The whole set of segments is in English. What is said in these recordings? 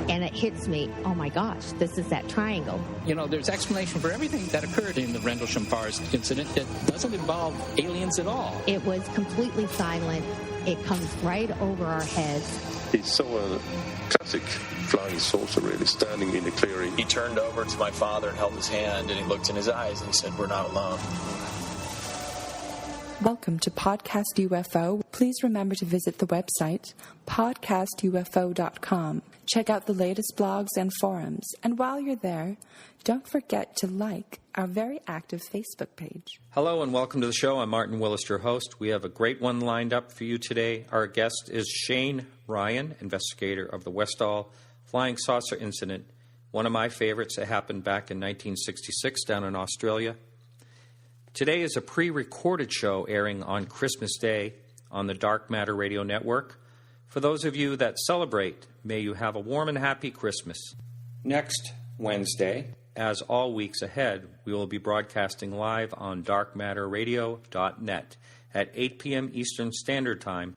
and it hits me, oh my gosh, this is that triangle. You know, there's explanation for everything that occurred in the Rendlesham Forest incident that doesn't involve aliens at all. It was completely silent. It comes right over our heads. He saw a classic flying saucer, really, standing in a clearing. He turned over to my father and held his hand, and he looked in his eyes and he said, "We're not alone." Welcome to Podcast UFO. Please remember to visit the website podcastufo.com. Check out the latest blogs and forums. And while you're there, don't forget to like our very active Facebook page. Hello and welcome to the show. I'm Martin Willis, your host. We have a great one lined up for you today. Our guest is Shane Ryan, investigator of the Westall Flying Saucer Incident, one of my favorites that happened back in 1966 down in Australia. Today is a pre-recorded show airing on Christmas Day on the Dark Matter Radio Network. For those of you that celebrate, may you have a warm and happy Christmas. Next Wednesday, as all weeks ahead, we will be broadcasting live on darkmatterradio.net at 8 p.m. Eastern Standard Time.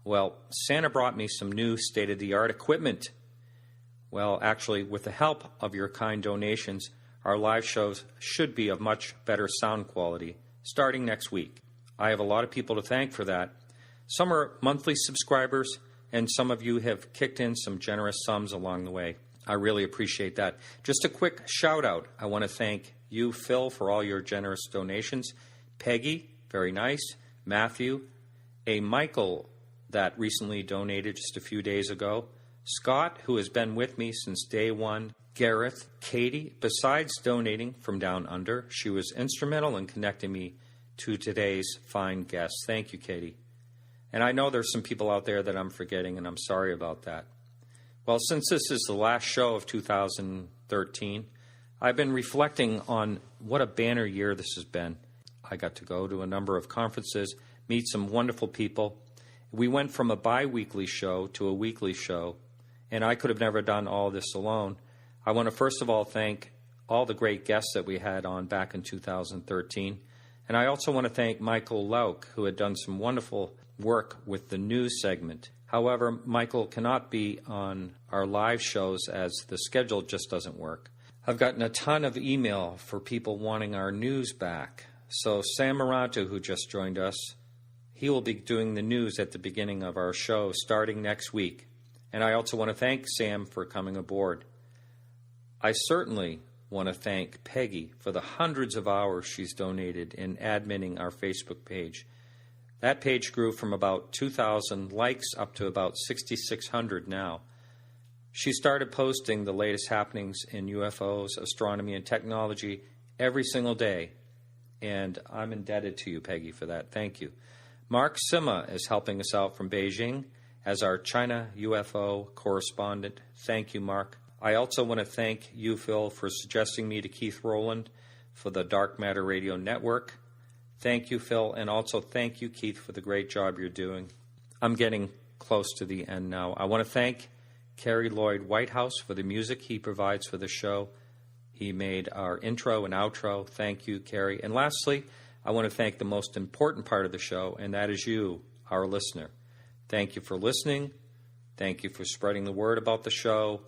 Well, Santa brought me some new state-of-the-art equipment. Well, actually, with the help of your kind donations, our live shows should be of much better sound quality starting next week. I have a lot of people to thank for that. Some are monthly subscribers, and some of you have kicked in some generous sums along the way. I really appreciate that. Just a quick shout out. I want to thank you, Phil, for all your generous donations. Peggy, very nice. Matthew, a Michael that recently donated just a few days ago. Scott, who has been with me since day one. Gareth, Katie, besides donating from down under, she was instrumental in connecting me to today's fine guests. Thank you, Katie. And I know there's some people out there that I'm forgetting, and I'm sorry about that. Well, since this is the last show of 2013, I've been reflecting on what a banner year this has been. I got to go to a number of conferences, meet some wonderful people. We went from a bi-weekly show to a weekly show, and I could have never done all this alone. I want to first of all thank all the great guests that we had on back in 2013. And I also want to thank Michael Lauk, who had done some wonderful work with the news segment. However, Michael cannot be on our live shows as the schedule just doesn't work. I've gotten a ton of email for people wanting our news back. So Sam Maranto, who just joined us, he will be doing the news at the beginning of our show starting next week. And I also want to thank Sam for coming aboard. I certainly want to thank Peggy for the hundreds of hours she's donated in adminning our Facebook page. That page grew from about 2,000 likes up to about 6,600 now. She started posting the latest happenings in UFOs, astronomy, and technology every single day, and I'm indebted to you, Peggy, for that. Thank you. Mark Sima is helping us out from Beijing as our China UFO correspondent. Thank you, Mark. I also want to thank you, Phil, for suggesting me to Keith Rowland for the Dark Matter Radio Network. Thank you, Phil, and also thank you, Keith, for the great job you're doing. I'm getting close to the end now. I want to thank Kerry Lloyd Whitehouse for the music he provides for the show. He made our intro and outro. Thank you, Kerry. And lastly, I want to thank the most important part of the show, and that is you, our listener. Thank you for listening. Thank you for spreading the word about the show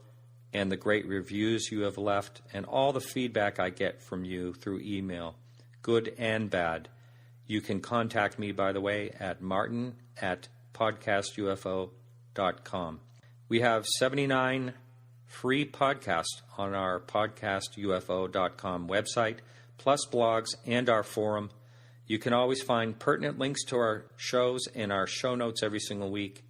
and the great reviews you have left, and all the feedback I get from you through email, good and bad. You can contact me, by the way, at martin@podcastufo.com. We have 79 free podcasts on our podcastufo.com website, plus blogs and our forum. You can always find pertinent links to our shows in our show notes every single week.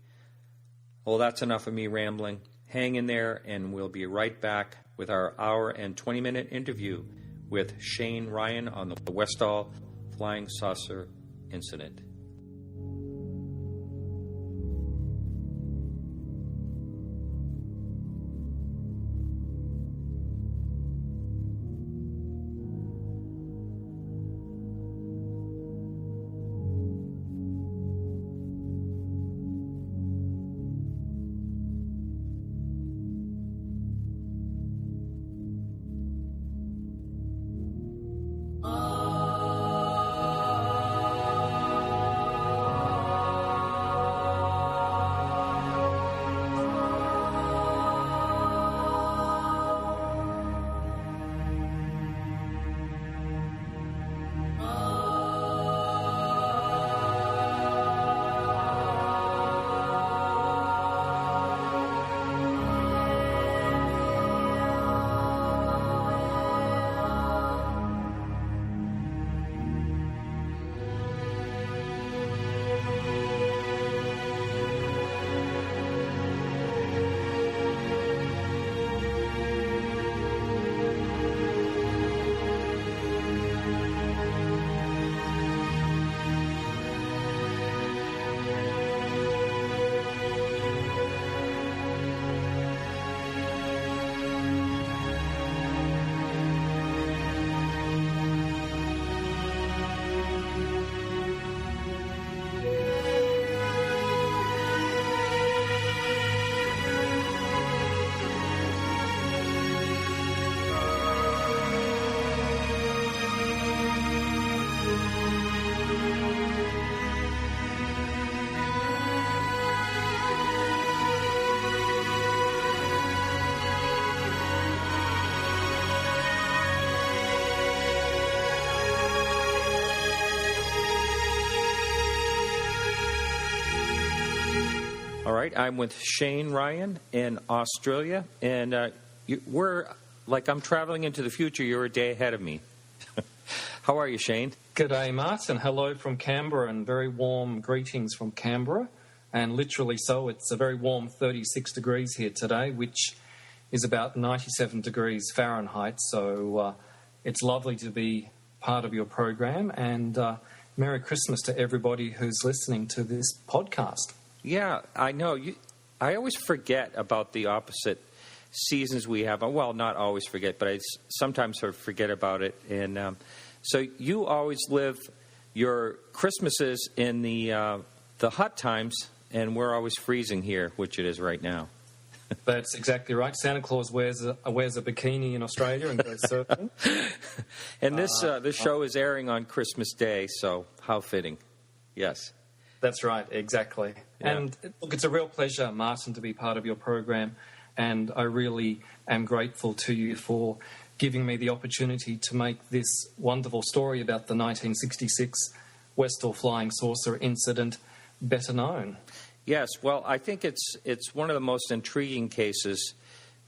Well, that's enough of me rambling. Hang in there, and we'll be right back with our hour and 20-minute interview with Shane Ryan on the Westall Flying Saucer Incident. right, I'm with Shane Ryan in Australia, and I'm traveling into the future. You're a day ahead of me. How are you, Shane? G'day, Martin. Hello from Canberra, and very warm greetings from Canberra. And literally so, it's a very warm 36 degrees here today, which is about 97 degrees Fahrenheit. So it's lovely to be part of your program, and Merry Christmas to everybody who's listening to this podcast. Yeah, I know. I always forget about the opposite seasons we have. Well, not always forget, but I sometimes sort of forget about it. And so you always live your Christmases in the hot times, and we're always freezing here, which it is right now. That's exactly right. Santa Claus wears a bikini in Australia and goes surfing. And this show is airing on Christmas Day, so how fitting. Yes. That's right, exactly. Yeah. And look, it's a real pleasure, Martin, to be part of your program, and I really am grateful to you for giving me the opportunity to make this wonderful story about the 1966 Westall Flying Saucer Incident better known. Yes, well, I think it's one of the most intriguing cases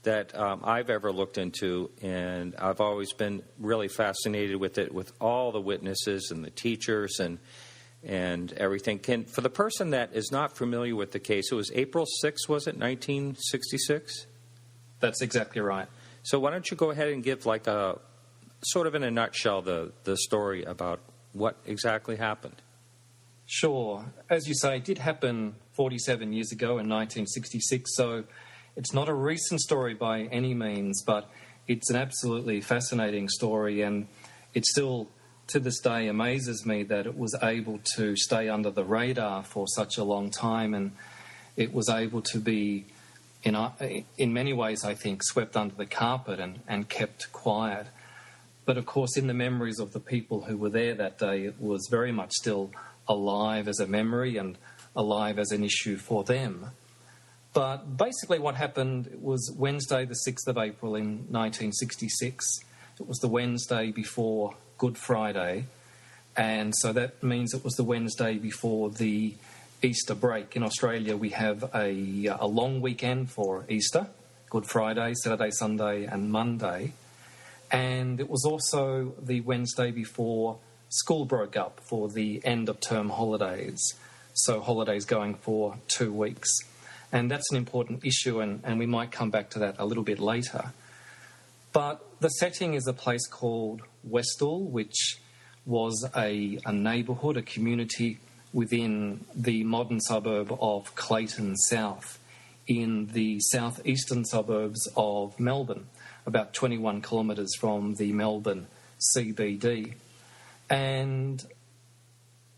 that I've ever looked into, and I've always been really fascinated with it, with all the witnesses and the teachers and everything. For the person that is not familiar with the case, it was April 6th, was it, 1966? That's exactly right. So why don't you go ahead and give, like, a sort of in a nutshell, the story about what exactly happened? Sure. As you say, it did happen 47 years ago in 1966, so it's not a recent story by any means, but it's an absolutely fascinating story, and it still, to this day, amazes me that it was able to stay under the radar for such a long time, and it was able to be, in many ways, I think, swept under the carpet and kept quiet. But, of course, in the memories of the people who were there that day, it was very much still alive as a memory and alive as an issue for them. But basically what happened was Wednesday, the 6th of April in 1966. It was the Wednesday before Good Friday, and so that means it was the Wednesday before the Easter break. In Australia, we have a long weekend for Easter, Good Friday, Saturday, Sunday and Monday. And it was also the Wednesday before school broke up for the end-of-term holidays, so holidays going for 2 weeks. And that's an important issue, and we might come back to that a little bit later. But the setting is a place called Westall, which was a neighbourhood, a community within the modern suburb of Clayton South, in the southeastern suburbs of Melbourne, about 21 kilometres from the Melbourne CBD. And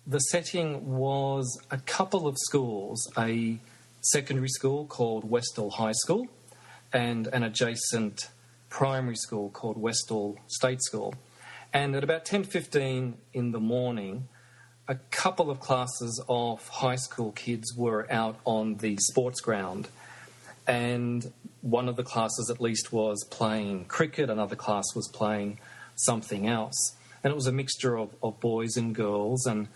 the setting was a couple of schools, a secondary school called Westall High School and an adjacent primary school called Westall State School. And at about 10:15 in the morning, a couple of classes of high school kids were out on the sports ground, and one of the classes at least was playing cricket, another class was playing something else. And it was a mixture of boys and girls, and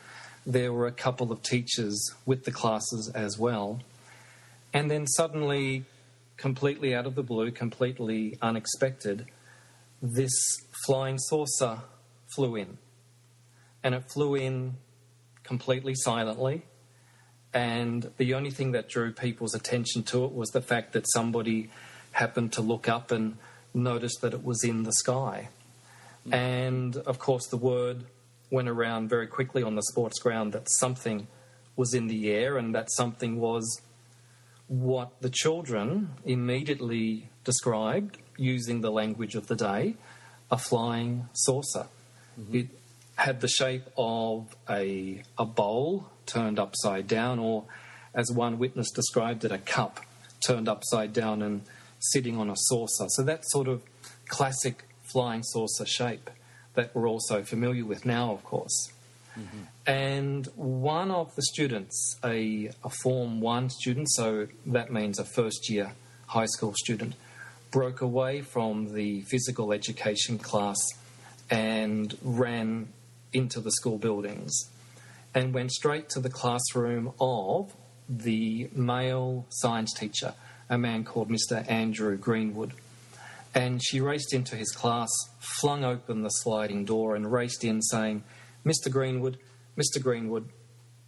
there were a couple of teachers with the classes as well. And then suddenly, completely out of the blue, completely unexpected, this flying saucer flew in. And it flew in completely silently, and the only thing that drew people's attention to it was the fact that somebody happened to look up and noticed that it was in the sky. And, of course, the word went around very quickly on the sports ground that something was in the air, and that something was what the children immediately described, using the language of the day, a flying saucer. Mm-hmm. It had the shape of a bowl turned upside down, or, as one witness described it, a cup turned upside down and sitting on a saucer. So that sort of classic flying saucer shape that we're also familiar with now, of course. Mm-hmm. And one of the students, a Form 1 student, so that means a first-year high school student, broke away from the physical education class and ran into the school buildings and went straight to the classroom of the male science teacher, a man called Mr. Andrew Greenwood. And she raced into his class, flung open the sliding door and raced in saying, Mr. Greenwood,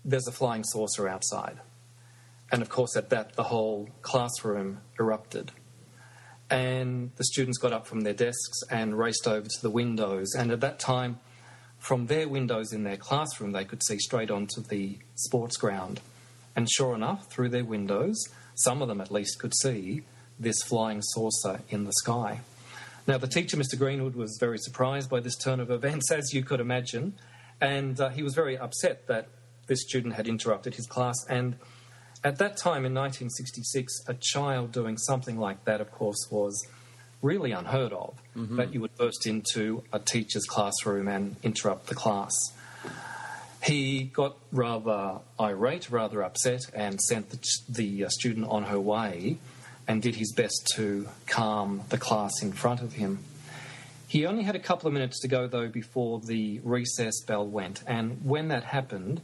there's a flying saucer outside. And of course at that the whole classroom erupted. And the students got up from their desks and raced over to the windows. And at that time, from their windows in their classroom, they could see straight onto the sports ground. And sure enough, through their windows, some of them at least could see this flying saucer in the sky. Now, the teacher, Mr. Greenwood, was very surprised by this turn of events, as you could imagine, and he was very upset that this student had interrupted his class. And at that time, in 1966, a child doing something like that, of course, was really unheard of, that you would burst into a teacher's classroom and interrupt the class. He got rather irate, rather upset, and sent the student on her way and did his best to calm the class in front of him. He only had a couple of minutes to go, though, before the recess bell went. And when that happened,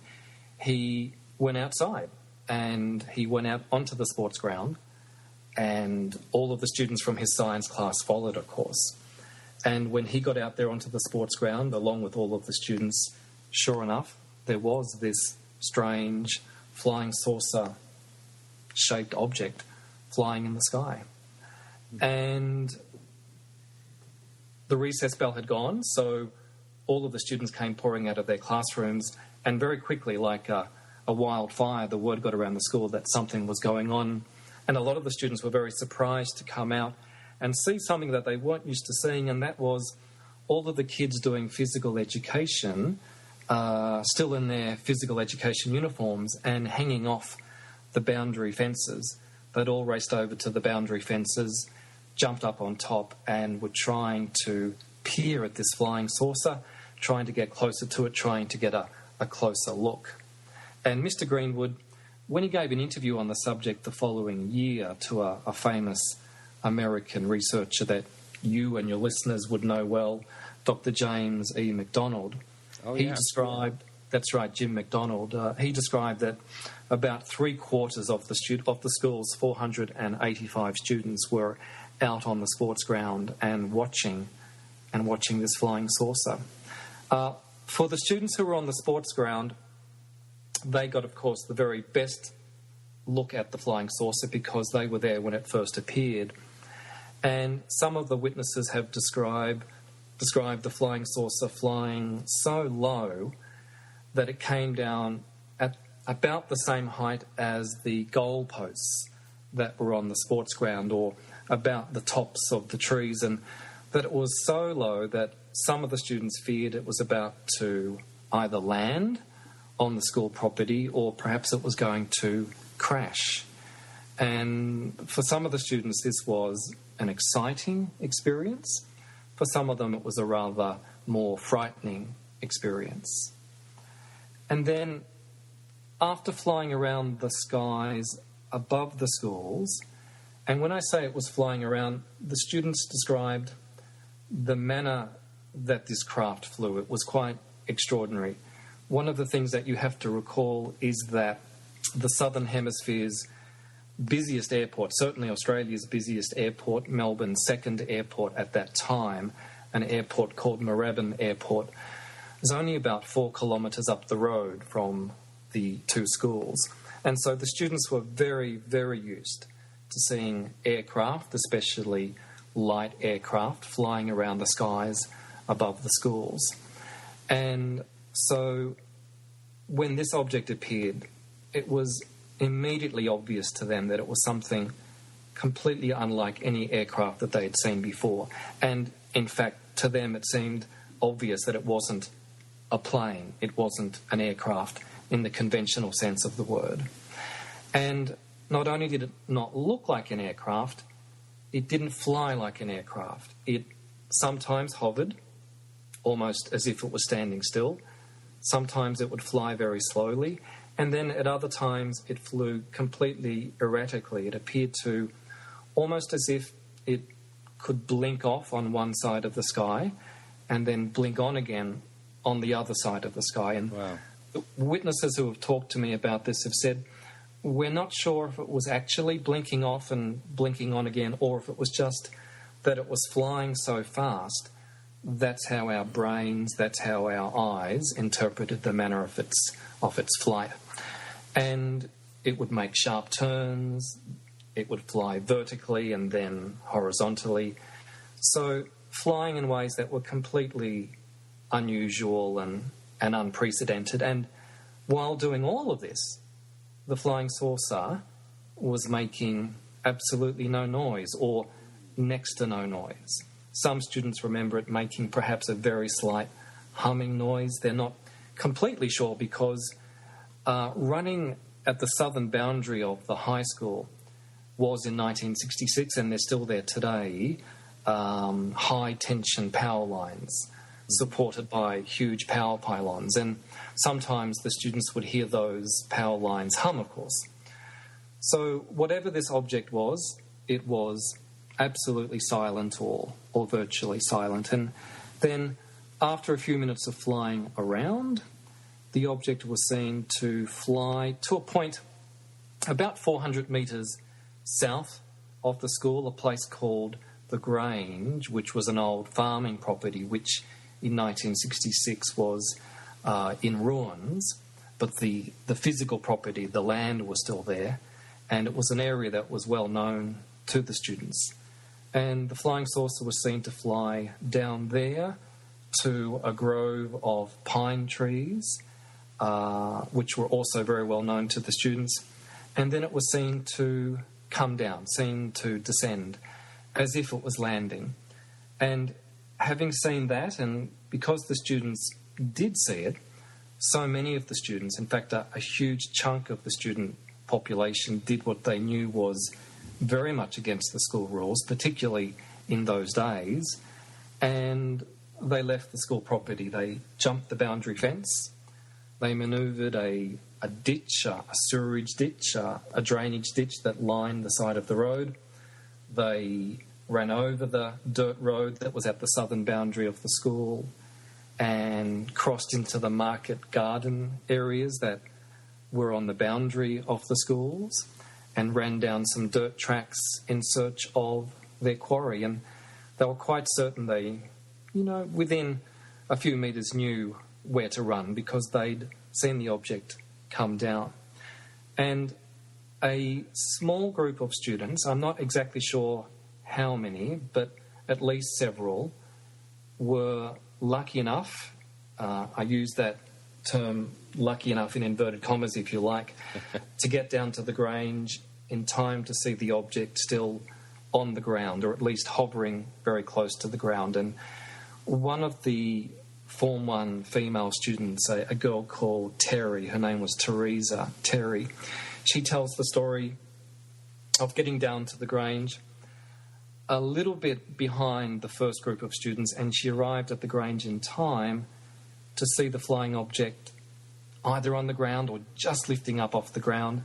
he went outside and he went out onto the sports ground, and all of the students from his science class followed, of course. And when he got out there onto the sports ground, along with all of the students, sure enough, there was this strange flying saucer-shaped object flying in the sky. And the recess bell had gone, so all of the students came pouring out of their classrooms, and very quickly, like a wildfire, the word got around the school that something was going on. And a lot of the students were very surprised to come out and see something that they weren't used to seeing, and that was all of the kids doing physical education, still in their physical education uniforms and hanging off the boundary fences. They'd all raced over to the boundary fences, jumped up on top, and were trying to peer at this flying saucer, trying to get closer to it, trying to get a closer look. And Mr. Greenwood, when he gave an interview on the subject the following year to a famous American researcher that you and your listeners would know well, Dr. James E. McDonald, described, that's right, Jim McDonald, he described that about 3/4 of the school's 485 students were out on the sports ground and watching this flying saucer. For the students who were on the sports ground, they got, of course, the very best look at the flying saucer because they were there when it first appeared. And some of the witnesses have described the flying saucer flying so low that it came down at about the same height as the goalposts that were on the sports ground, or about the tops of the trees, and that it was so low that some of the students feared it was about to either land on the school property or perhaps it was going to crash. And for some of the students this was an exciting experience. For some of them it was a rather more frightening experience. And then after flying around the skies above the schools, and when I say it was flying around, the students described the manner that this craft flew. It was quite extraordinary. One of the things that you have to recall is that the Southern Hemisphere's busiest airport, certainly Australia's busiest airport, Melbourne's second airport at that time, an airport called Moorabbin Airport, is only about 4 kilometres up the road from the two schools. And so the students were very, very used to seeing aircraft, especially light aircraft, flying around the skies above the schools. And so when this object appeared, it was immediately obvious to them that it was something completely unlike any aircraft that they had seen before. And in fact, to them it seemed obvious that it wasn't a plane, it wasn't an aircraft in the conventional sense of the word. And not only did it not look like an aircraft, it didn't fly like an aircraft. It sometimes hovered, almost as if it was standing still. Sometimes it would fly very slowly, and then at other times it flew completely erratically. It appeared to almost as if it could blink off on one side of the sky and then blink on again on the other side of the sky. And wow. Witnesses who have talked to me about this have said we're not sure if it was actually blinking off and blinking on again, or if it was just that it was flying so fast. That's how our brains, that's how our eyes interpreted the manner of its flight. And it would make sharp turns, it would fly vertically and then horizontally. So flying in ways that were completely unusual and unprecedented. And while doing all of this, the flying saucer was making absolutely no noise, or next to no noise. Some students remember it making perhaps a very slight humming noise. They're not completely sure because running at the southern boundary of the high school was in 1966, and they're still there today, high-tension power lines supported by huge power pylons. And sometimes the students would hear those power lines hum, of course. So whatever this object was, it was absolutely silent or virtually silent. And then after a few minutes of flying around, the object was seen to fly to a point about 400 metres south of the school, a place called the Grange, which was an old farming property which in 1966 was in ruins, but the physical property, the land, was still there, and it was an area that was well known to the students. And the flying saucer was seen to fly down there to a grove of pine trees, which were also very well known to the students. And then it was seen to come down, seen to descend, as if it was landing. And having seen that, and because the students did see it, so many of the students, in fact, a huge chunk of the student population, did what they knew was very much against the school rules, particularly in those days, and they left the school property. They jumped the boundary fence, they manoeuvred a ditch, a sewerage ditch, a drainage ditch that lined the side of the road. They ran over the dirt road that was at the southern boundary of the school and crossed into the market garden areas that were on the boundary of the schools, and ran down some dirt tracks in search of their quarry. And they were quite certain they, within a few metres knew where to run because they'd seen the object come down. And a small group of students, I'm not exactly sure how many, but at least several, were lucky enough, I use that term lucky enough in inverted commas if you like, to get down to the Grange in time to see the object still on the ground, or at least hovering very close to the ground. And one of the Form 1 female students, a girl called Terry, her name was Teresa Terry, she tells the story of getting down to the Grange a little bit behind the first group of students, and she arrived at the Grange in time to see the flying object either on the ground or just lifting up off the ground,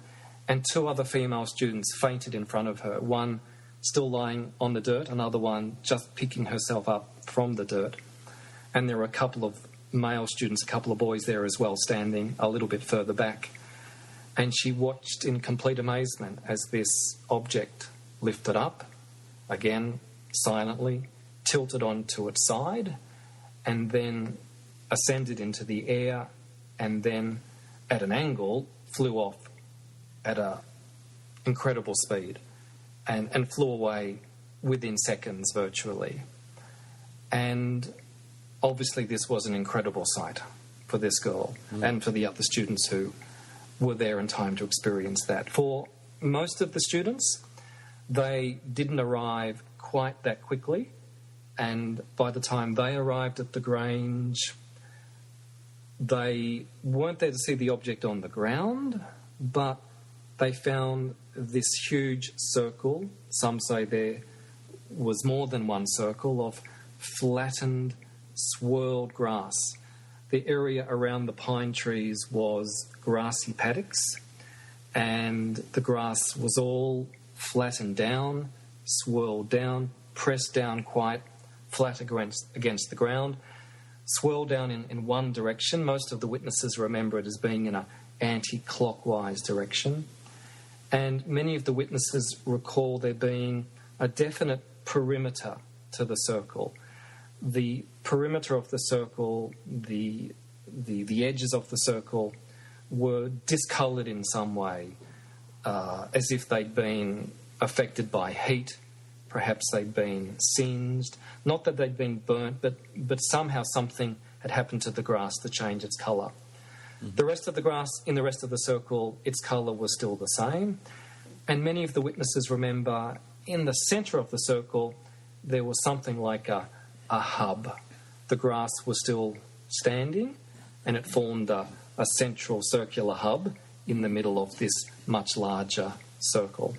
and two other female students fainted in front of her, one still lying on the dirt, another one just picking herself up from the dirt. And there were a couple of male students, a couple of boys there as well, standing a little bit further back. And she watched in complete amazement as this object lifted up, again, silently, tilted onto its side, and then ascended into the air, and then, at an angle, flew off at an incredible speed and flew away within seconds, virtually. And obviously this was an incredible sight for this girl and for the other students who were there in time to experience that. For most of the students, they didn't arrive quite that quickly, and by the time they arrived at the Grange, they weren't there to see the object on the ground, but they found this huge circle. Some say there was more than one circle of flattened, swirled grass. The area around the pine trees was grassy paddocks, and the grass was all flattened down, swirled down, pressed down quite flat against the ground, swirled down in one direction. Most of the witnesses remember it as being in an anti-clockwise direction. And many of the witnesses recall there being a definite perimeter to the circle. The perimeter of the circle, the edges of the circle were discoloured in some way, as if they'd been affected by heat. Perhaps they'd been singed. Not that they'd been burnt, but somehow something had happened to the grass to change its colour. Mm-hmm. The rest of the grass in the rest of the circle, its colour was still the same. And many of the witnesses remember in the centre of the circle there was something like a hub. The grass was still standing and it formed a central circular hub in the middle of this much larger circle.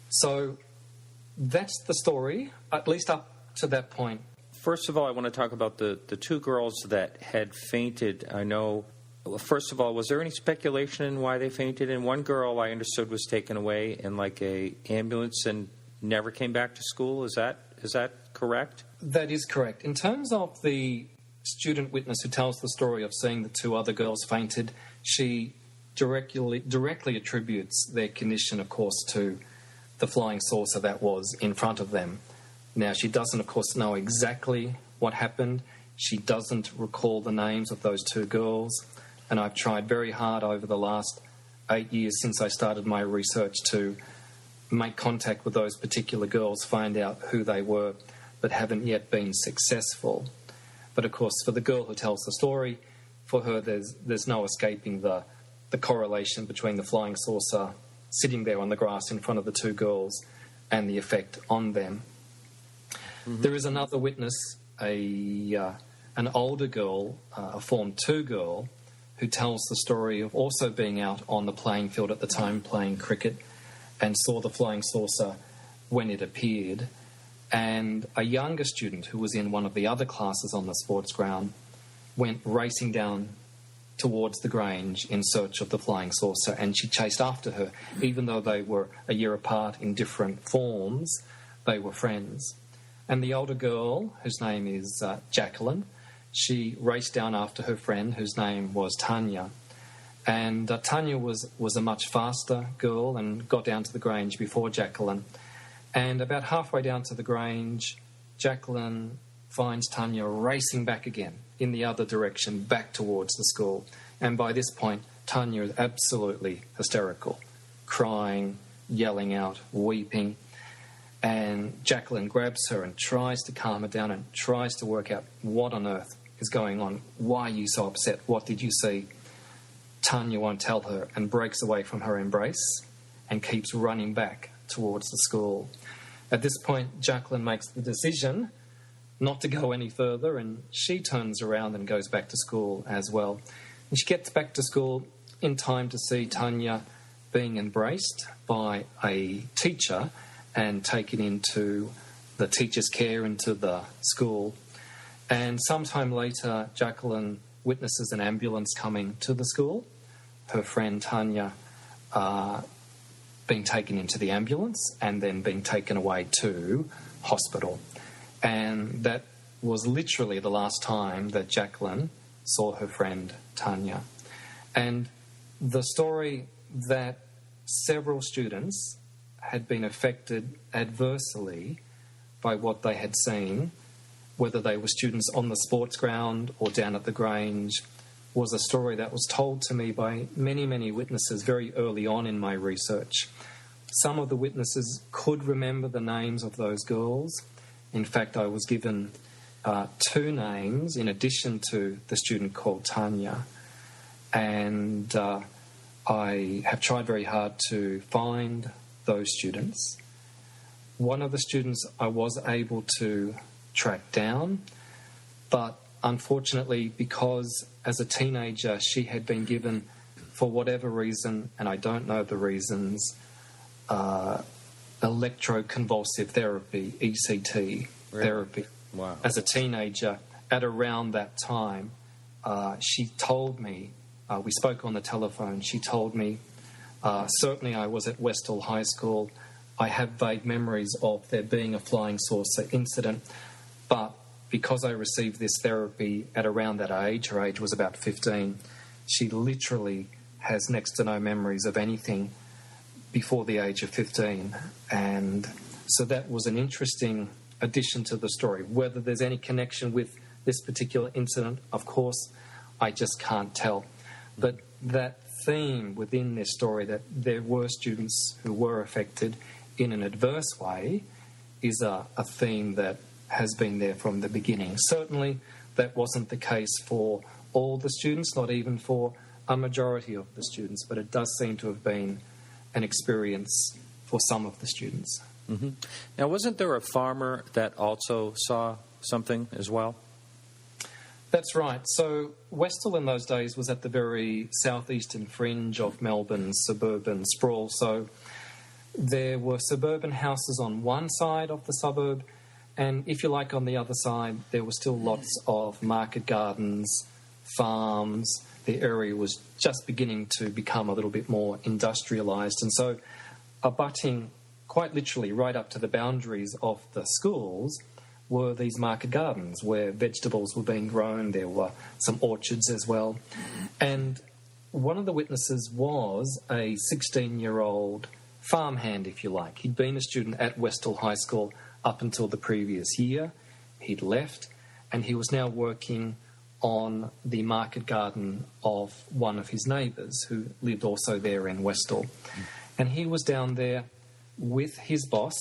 So that's the story, at least up to that point. First of all, I want to talk about the two girls that had fainted. I know, first of all, was there any speculation in why they fainted? And one girl I understood was taken away in like a ambulance and never came back to school. Is that correct? That is correct. In terms of the student witness who tells the story of seeing the two other girls fainted, she directly attributes their condition, of course, to the flying saucer that was in front of them. Now, she doesn't, of course, know exactly what happened. She doesn't recall the names of those two girls. And I've tried very hard over the last 8 years since I started my research to make contact with those particular girls, find out who they were, but haven't yet been successful. But, of course, for the girl who tells the story, for her there's no escaping the correlation between the flying saucer sitting there on the grass in front of the two girls and the effect on them. Mm-hmm. There is another witness, an older girl, a Form 2 girl, who tells the story of also being out on the playing field at the time playing cricket and saw the flying saucer when it appeared. And a younger student who was in one of the other classes on the sports ground went racing down towards the Grange in search of the flying saucer, and she chased after her. Even though they were a year apart in different forms, they were friends. And the older girl, whose name is Jacqueline, she raced down after her friend, whose name was Tanya. And Tanya was a much faster girl and got down to the Grange before Jacqueline. And about halfway down to the Grange, Jacqueline finds Tanya racing back again in the other direction, back towards the school. And by this point, Tanya is absolutely hysterical, crying, yelling out, weeping. And Jacqueline grabs her and tries to calm her down and tries to work out what on earth is going on. Why are you so upset? What did you see? Tanya won't tell her and breaks away from her embrace and keeps running back towards the school. At this point, Jacqueline makes the decision not to go any further, and she turns around and goes back to school as well. And she gets back to school in time to see Tanya being embraced by a teacher and taken into the teacher's care into the school. And sometime later, Jacqueline witnesses an ambulance coming to the school. Her friend Tanya being taken into the ambulance and then being taken away to hospital. And that was literally the last time that Jacqueline saw her friend Tanya. And the story that several students had been affected adversely by what they had seen, whether they were students on the sports ground or down at the Grange, was a story that was told to me by many, many witnesses very early on in my research. Some of the witnesses could remember the names of those girls. In fact, I was given 2 names in addition to the student called Tanya. And I have tried very hard to find those students. One of the students I was able to track down, but unfortunately, because as a teenager she had been given, for whatever reason, and I don't know the reasons, electroconvulsive therapy, ECT therapy. Wow. As a teenager, at around that time, she told me, we spoke on the telephone, she told me, certainly I was at Westall High School, I have vague memories of there being a flying saucer incident, but because I received this therapy at around that age, her age was about 15, she literally has next to no memories of anything before the age of 15. And so that was an interesting addition to the story. Whether there's any connection with this particular incident, of course, I just can't tell. But that theme within this story, that there were students who were affected in an adverse way, is a theme that has been there from the beginning. Certainly that wasn't the case for all the students, not even for a majority of the students, but it does seem to have been an experience for some of the students. Mm-hmm. Now, wasn't there a farmer that also saw something as well? That's right. So Westall in those days was at the very southeastern fringe of Melbourne's suburban sprawl. So there were suburban houses on one side of the suburb, and if you like, on the other side, there were still lots of market gardens, farms. The area was just beginning to become a little bit more industrialised. And so abutting quite literally right up to the boundaries of the schools were these market gardens where vegetables were being grown. There were some orchards as well. And one of the witnesses was a 16-year-old farmhand, if you like. He'd been a student at Westall High School up until the previous year. He'd left, and he was now working on the market garden of one of his neighbours who lived also there in Westall. And he was down there with his boss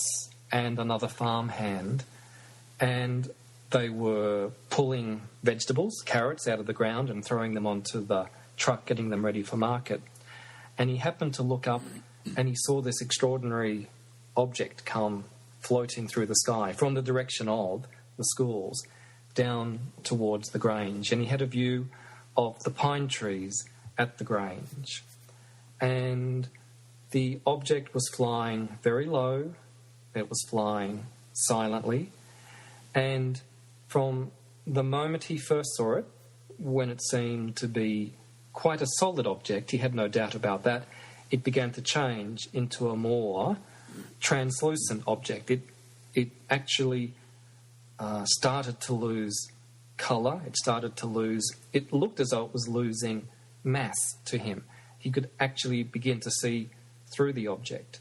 and another farmhand, and they were pulling vegetables, carrots, out of the ground and throwing them onto the truck, getting them ready for market. And he happened to look up and he saw this extraordinary object come floating through the sky from the direction of the schools down towards the Grange. And he had a view of the pine trees at the Grange. And the object was flying very low. It was flying silently. And from the moment he first saw it, when it seemed to be quite a solid object, he had no doubt about that, it began to change into a more translucent object. It actually started to lose colour. It looked as though it was losing mass to him. He could actually begin to see through the object.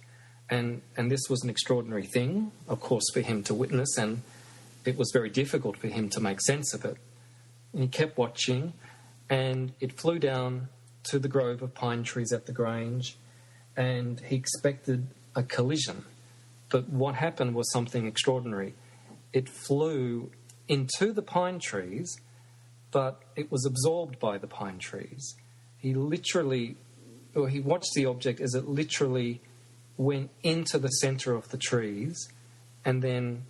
And this was an extraordinary thing, of course, for him to witness, and it was very difficult for him to make sense of it. And he kept watching, and it flew down to the grove of pine trees at the Grange, and he expected a collision. But what happened was something extraordinary. It flew into the pine trees, but it was absorbed by the pine trees. He watched the object as it literally went into the centre of the trees and then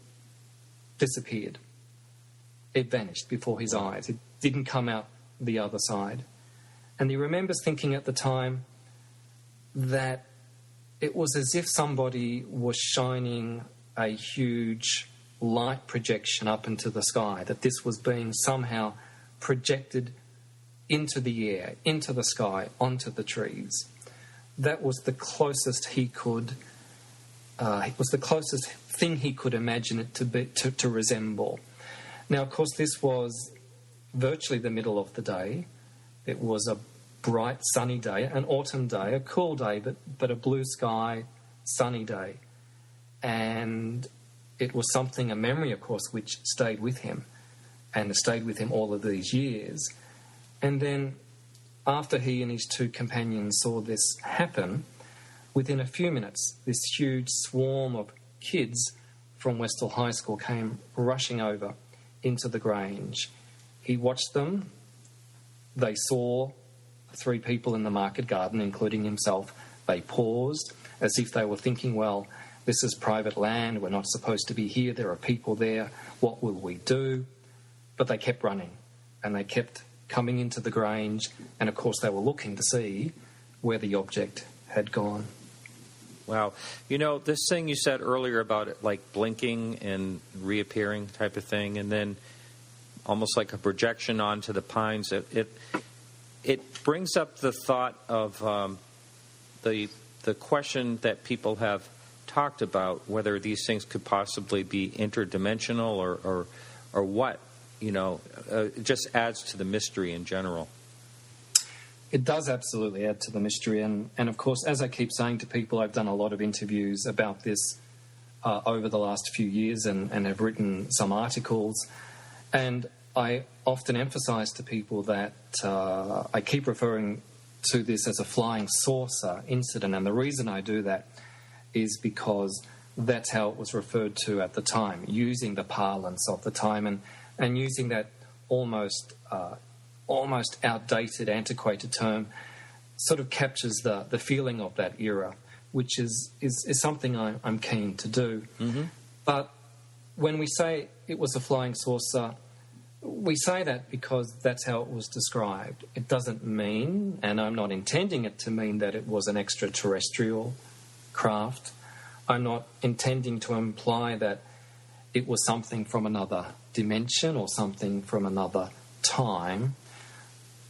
disappeared. It vanished before his eyes. It didn't come out the other side. And he remembers thinking at the time that it was as if somebody was shining a huge light projection up into the sky, that this was being somehow projected into the air, into the sky, onto the trees. That was the closest he could. It was the closest thing he could imagine it to be to resemble. Now, of course, this was virtually the middle of the day. It was a bright, sunny day, an autumn day, a cool day, but a blue sky, sunny day, and it was something, a memory, of course, which stayed with him, and has stayed with him all of these years. And then, after he and his two companions saw this happen, within a few minutes, this huge swarm of kids from Westall High School came rushing over into the Grange. He watched them. They saw 3 people in the market garden, including himself. They paused, as if they were thinking, well, this is private land, we're not supposed to be here, there are people there, what will we do? But they kept running, and they kept coming into the Grange, and of course they were looking to see where the object had gone. Wow. You know, this thing you said earlier about it, like blinking and reappearing type of thing, and then almost like a projection onto the pines, it brings up the thought of the question that people have talked about, whether these things could possibly be interdimensional or what. You know, it just adds to the mystery in general. It does absolutely add to the mystery. And of course, as I keep saying to people, I've done a lot of interviews about this over the last few years and have written some articles. And I often emphasise to people that I keep referring to this as a flying saucer incident. And the reason I do that is because that's how it was referred to at the time, using the parlance of the time and using that almost outdated, antiquated term sort of captures the feeling of that era, which is something I'm keen to do. Mm-hmm. But when we say it was a flying saucer, we say that because that's how it was described. It doesn't mean, and I'm not intending it to mean, that it was an extraterrestrial craft. I'm not intending to imply that it was something from another dimension or something from another time.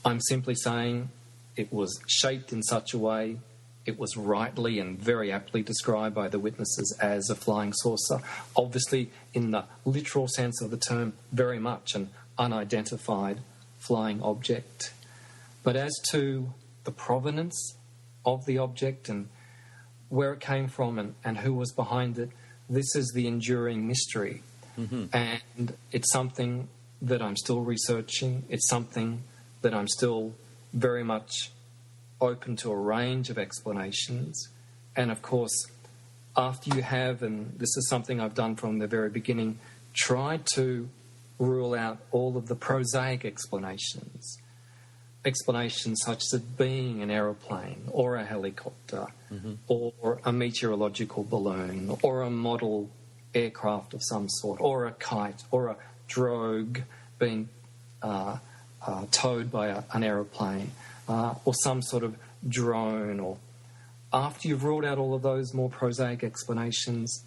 I'm simply saying it was shaped in such a way, it was rightly and very aptly described by the witnesses as a flying saucer. Obviously, in the literal sense of the term, very much an unidentified flying object. But as to the provenance of the object and where it came from and who was behind it, this is the enduring mystery. Mm-hmm. And it's something that I'm still researching. It's something that I'm still very much open to a range of explanations. And of course, after you have, and this is something I've done from the very beginning, tried to rule out all of the prosaic explanations such as it being an aeroplane or a helicopter, mm-hmm. or a meteorological balloon or a model aircraft of some sort, or a kite or a drogue being towed by an aeroplane, or some sort of drone. Or after you've ruled out all of those more prosaic explanations,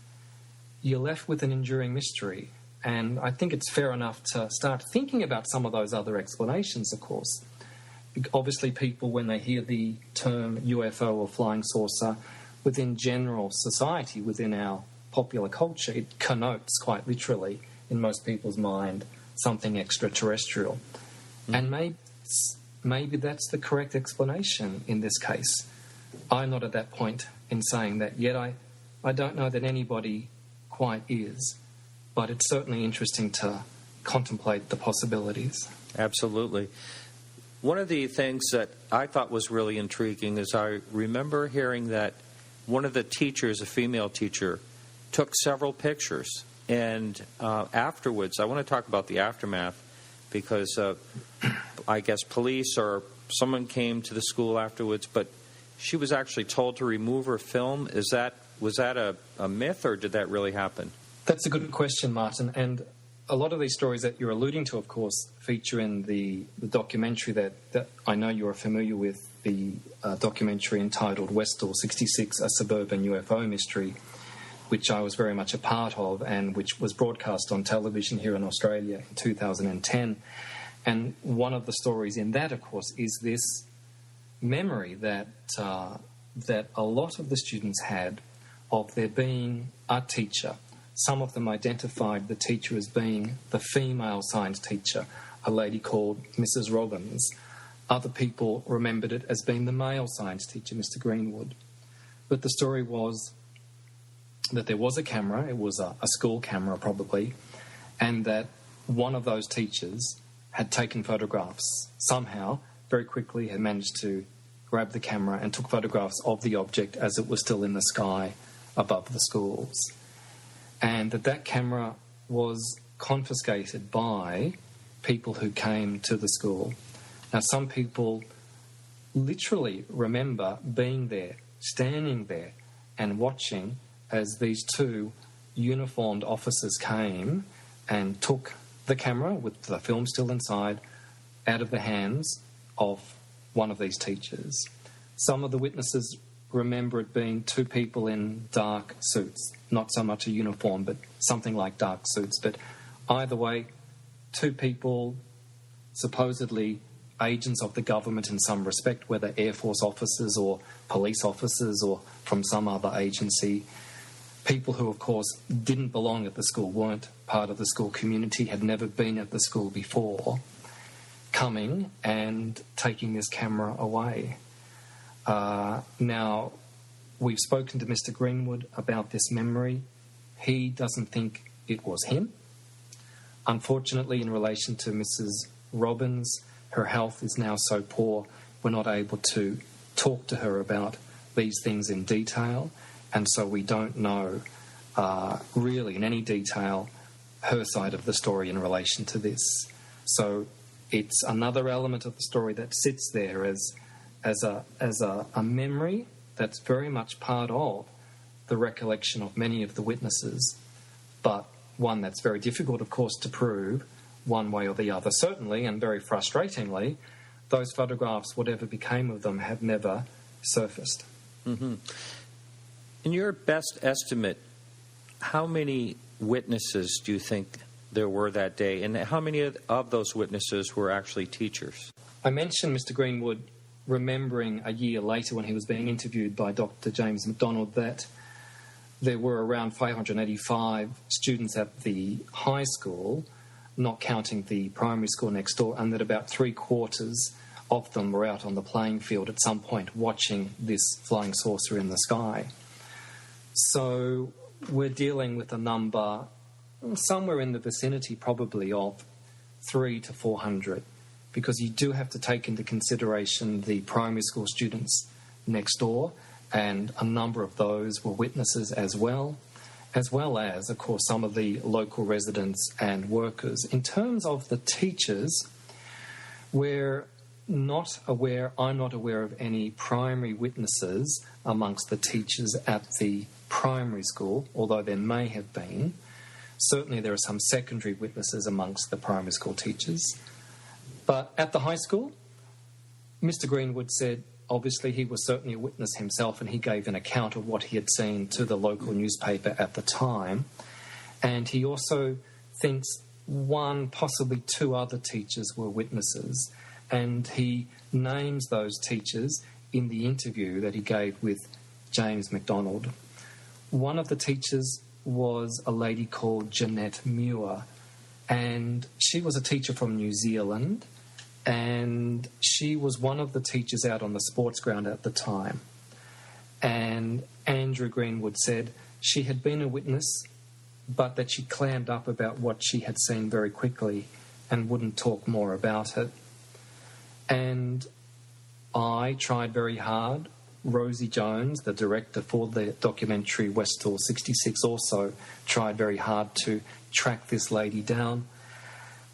you're left with an enduring mystery. And I think it's fair enough to start thinking about some of those other explanations, of course. Obviously, people, when they hear the term UFO or flying saucer, within general society, within our popular culture, it connotes quite literally, in most people's mind, something extraterrestrial. Mm. And maybe that's the correct explanation in this case. I'm not at that point in saying that yet. I don't know that anybody quite is, but it's certainly interesting to contemplate the possibilities. Absolutely. One of the things that I thought was really intriguing is I remember hearing that one of the teachers, a female teacher, took several pictures. And afterwards, I want to talk about the aftermath because I guess police or someone came to the school afterwards, but she was actually told to remove her film. Was that a myth, or did that really happen? That's a good question, Martin. And a lot of these stories that you're alluding to, of course, feature in the documentary that I know you're familiar with, the documentary entitled Westall 66, A Suburban UFO Mystery, which I was very much a part of and which was broadcast on television here in Australia in 2010. And one of the stories in that, of course, is this memory that a lot of the students had of there being a teacher. Some of them identified the teacher as being the female science teacher, a lady called Mrs. Robbins. Other people remembered it as being the male science teacher, Mr. Greenwood. But the story was that there was a camera, it was a school camera probably, and that one of those teachers had taken photographs. Somehow, very quickly, had managed to grab the camera and took photographs of the object as it was still in the sky above the schools. And that camera was confiscated by people who came to the school. Now, some people literally remember being there, standing there, and watching as these two uniformed officers came and took the camera, with the film still inside, out of the hands of one of these teachers. Some of the witnesses remember it being two people in dark suits, not so much a uniform, but something like dark suits. But either way, two people, supposedly agents of the government in some respect, whether Air Force officers or police officers or from some other agency, people who, of course, didn't belong at the school, weren't part of the school community, had never been at the school before, coming and taking this camera away. Now, we've spoken to Mr. Greenwood about this memory. He doesn't think it was him. Unfortunately, in relation to Mrs. Robbins, her health is now so poor, we're not able to talk to her about these things in detail, and so we don't know really in any detail her side of the story in relation to this. So it's another element of the story that sits there as a memory that's very much part of the recollection of many of the witnesses, but one that's very difficult, of course, to prove one way or the other. Certainly, and very frustratingly, those photographs, whatever became of them, have never surfaced. Mm-hmm. In your best estimate, how many witnesses do you think there were that day, and how many of those witnesses were actually teachers? I mentioned Mr. Greenwood remembering a year later when he was being interviewed by Dr. James McDonald that there were around 585 students at the high school, not counting the primary school next door, and that about 3/4 of them were out on the playing field at some point watching this flying saucer in the sky. So we're dealing with a number somewhere in the vicinity probably of 300 to 400, because you do have to take into consideration the primary school students next door, and a number of those were witnesses as well as, of course, some of the local residents and workers. In terms of the teachers, I'm not aware of any primary witnesses amongst the teachers at the primary school, although there may have been. Certainly there are some secondary witnesses amongst the primary school teachers. But at the high school, Mr. Greenwood said, obviously, he was certainly a witness himself, and he gave an account of what he had seen to the local newspaper at the time. And he also thinks one, possibly two other teachers were witnesses, and he names those teachers in the interview that he gave with James McDonald. One of the teachers was a lady called Jeanette Muir, and she was a teacher from New Zealand, and she was one of the teachers out on the sports ground at the time. And Andrew Greenwood said she had been a witness, but that she clammed up about what she had seen very quickly and wouldn't talk more about it. And I tried very hard. Rosie Jones, the director for the documentary Westall 66, also tried very hard to track this lady down.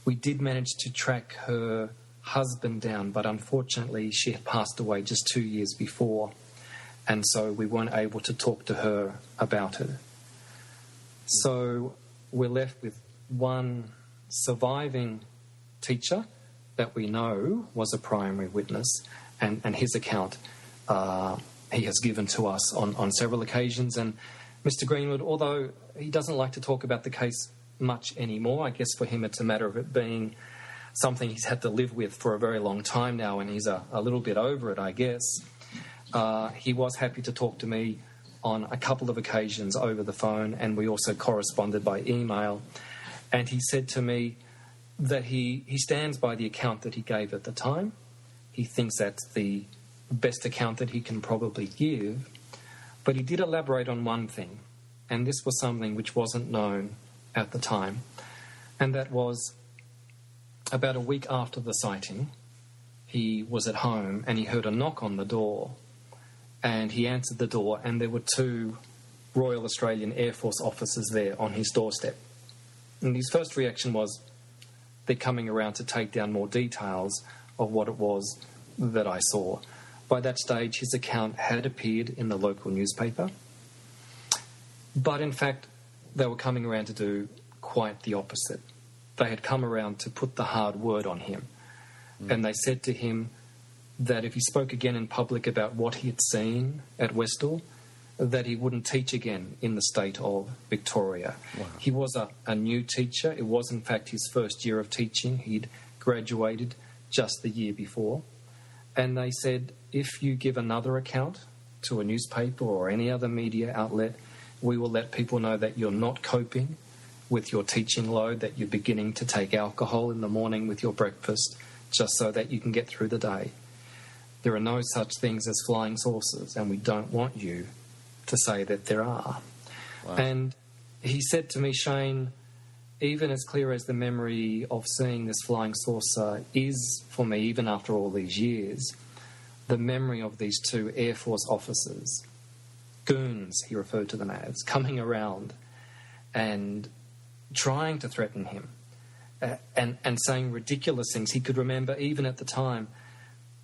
We did manage to track her husband down, but unfortunately she had passed away just 2 years before, and so we weren't able to talk to her about it. So we're left with one surviving teacher that we know was a primary witness, and his account he has given to us on several occasions. And Mr. Greenwood, although he doesn't like to talk about the case much anymore, I guess for him it's a matter of it being something he's had to live with for a very long time now, and he's a little bit over it, I guess. He was happy to talk to me on a couple of occasions over the phone, and we also corresponded by email. And he said to me that he stands by the account that he gave at the time. He thinks that's the best account that he can probably give. But he did elaborate on one thing, and this was something which wasn't known at the time, and that was about a week after the sighting, he was at home and he heard a knock on the door, and he answered the door, and there were 2 Royal Australian Air Force officers there on his doorstep. And his first reaction was, they're coming around to take down more details of what it was that I saw. By that stage, his account had appeared in the local newspaper, but in fact, they were coming around to do quite the opposite. They had come around to put the hard word on him, and they said to him that if he spoke again in public about what he had seen at Westall, that he wouldn't teach again in the state of Victoria. Wow. He was a new teacher. It was, in fact, his first year of teaching. He'd graduated just the year before. And they said, if you give another account to a newspaper or any other media outlet, we will let people know that you're not coping with your teaching load, that you're beginning to take alcohol in the morning with your breakfast, just so that you can get through the day. There are no such things as flying saucers, and we don't want you to say that there are. Wow. And he said to me, Shane, even as clear as the memory of seeing this flying saucer is for me, even after all these years, the memory of these two Air Force officers, goons, he referred to them as, coming around and trying to threaten him and saying ridiculous things. He could remember, even at the time,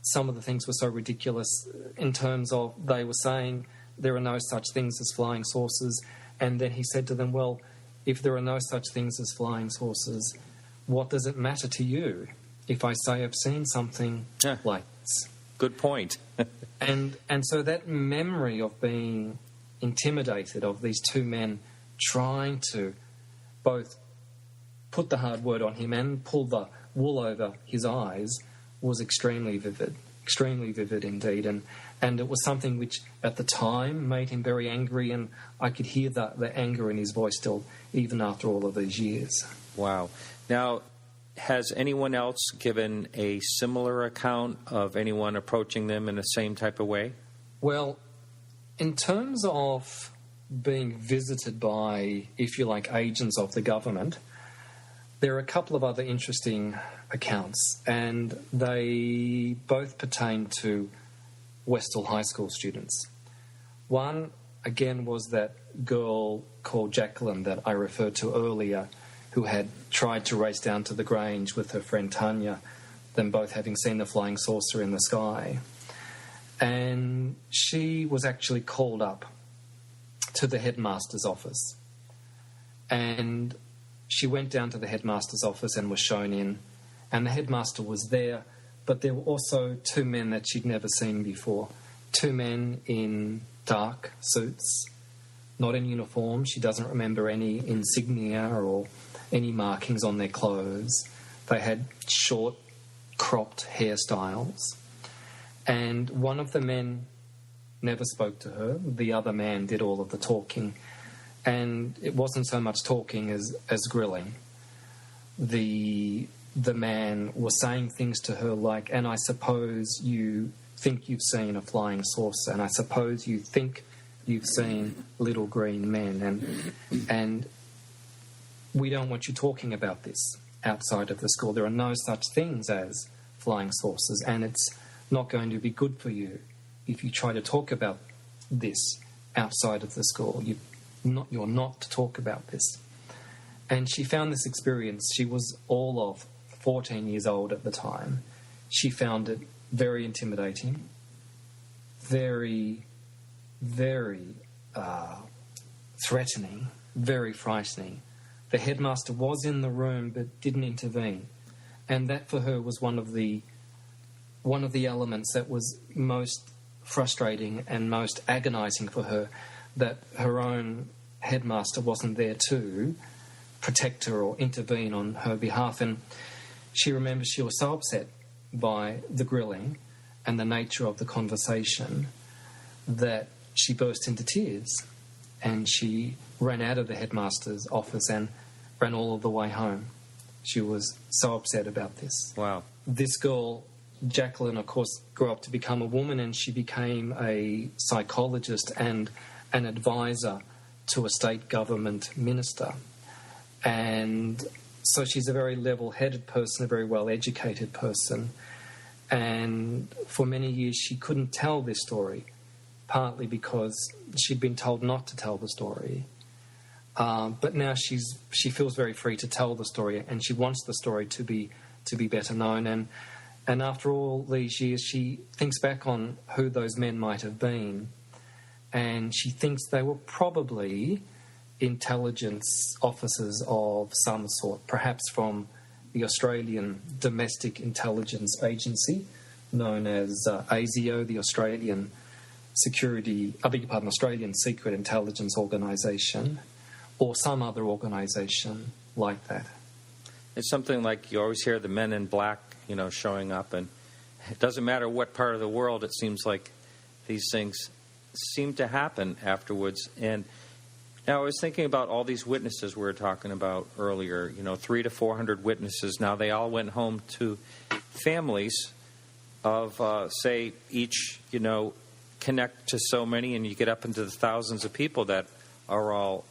some of the things were so ridiculous in terms of they were saying there are no such things as flying saucers. And then he said to them, well, if there are no such things as flying saucers, what does it matter to you if I say I've seen something like this? Good point. And so that memory of being intimidated, of these two men trying to both put the hard word on him and pull the wool over his eyes, was extremely vivid indeed. And it was something which at the time made him very angry, and I could hear the anger in his voice still, even after all of these years. Wow. Now, has anyone else given a similar account of anyone approaching them in the same type of way? Well, in terms of being visited by, if you like, agents of the government, there are a couple of other interesting accounts, and they both pertain to Westall High School students. One, again, was that girl called Jacqueline that I referred to earlier, who had tried to race down to the Grange with her friend Tanya, them both having seen the flying saucer in the sky. And she was actually called up to the headmaster's office. And she went down to the headmaster's office and was shown in, and the headmaster was there, but there were also two men that she'd never seen before. Two men in dark suits, not in uniform. She doesn't remember any insignia or any markings on their clothes. They had short, cropped hairstyles. And one of the men never spoke to her. The other man did all of the talking. And it wasn't so much talking as grilling. The man was saying things to her like, and I suppose you think you've seen a flying saucer, and I suppose you think you've seen little green men, and we don't want you talking about this outside of the school. There are no such things as flying saucers, and it's not going to be good for you if you try to talk about this outside of the school. You're not to talk about this. And she found this experience, she was all of 14 years old at the time. She found it very intimidating, very, very threatening, very frightening. The headmaster was in the room but didn't intervene. And that for her was one of the elements that was most frustrating and most agonising for her, that her own headmaster wasn't there to protect her or intervene on her behalf. And she remembers she was so upset by the grilling and the nature of the conversation that she burst into tears, and she ran out of the headmaster's office and ran all of the way home. She was so upset about this. Wow. This girl, Jacqueline, of course, grew up to become a woman, and she became a psychologist and an advisor to a state government minister. And so she's a very level-headed person, a very well-educated person. And for many years she couldn't tell this story, partly because she'd been told not to tell the story. But now she feels very free to tell the story, and she wants the story to be better known. And after all these years, she thinks back on who those men might have been, and she thinks they were probably intelligence officers of some sort, perhaps from the Australian Domestic Intelligence Agency, known as ASIO, the Australian Australian Secret Intelligence Organisation, or some other organisation like that. It's something like you always hear the men in black, showing up, and it doesn't matter what part of the world, it seems like these things seem to happen afterwards. And now I was thinking about all these witnesses we were talking about earlier, 300 to 400 witnesses. Now they all went home to families of, say, each, connect to so many, and you get up into the thousands of people that are all,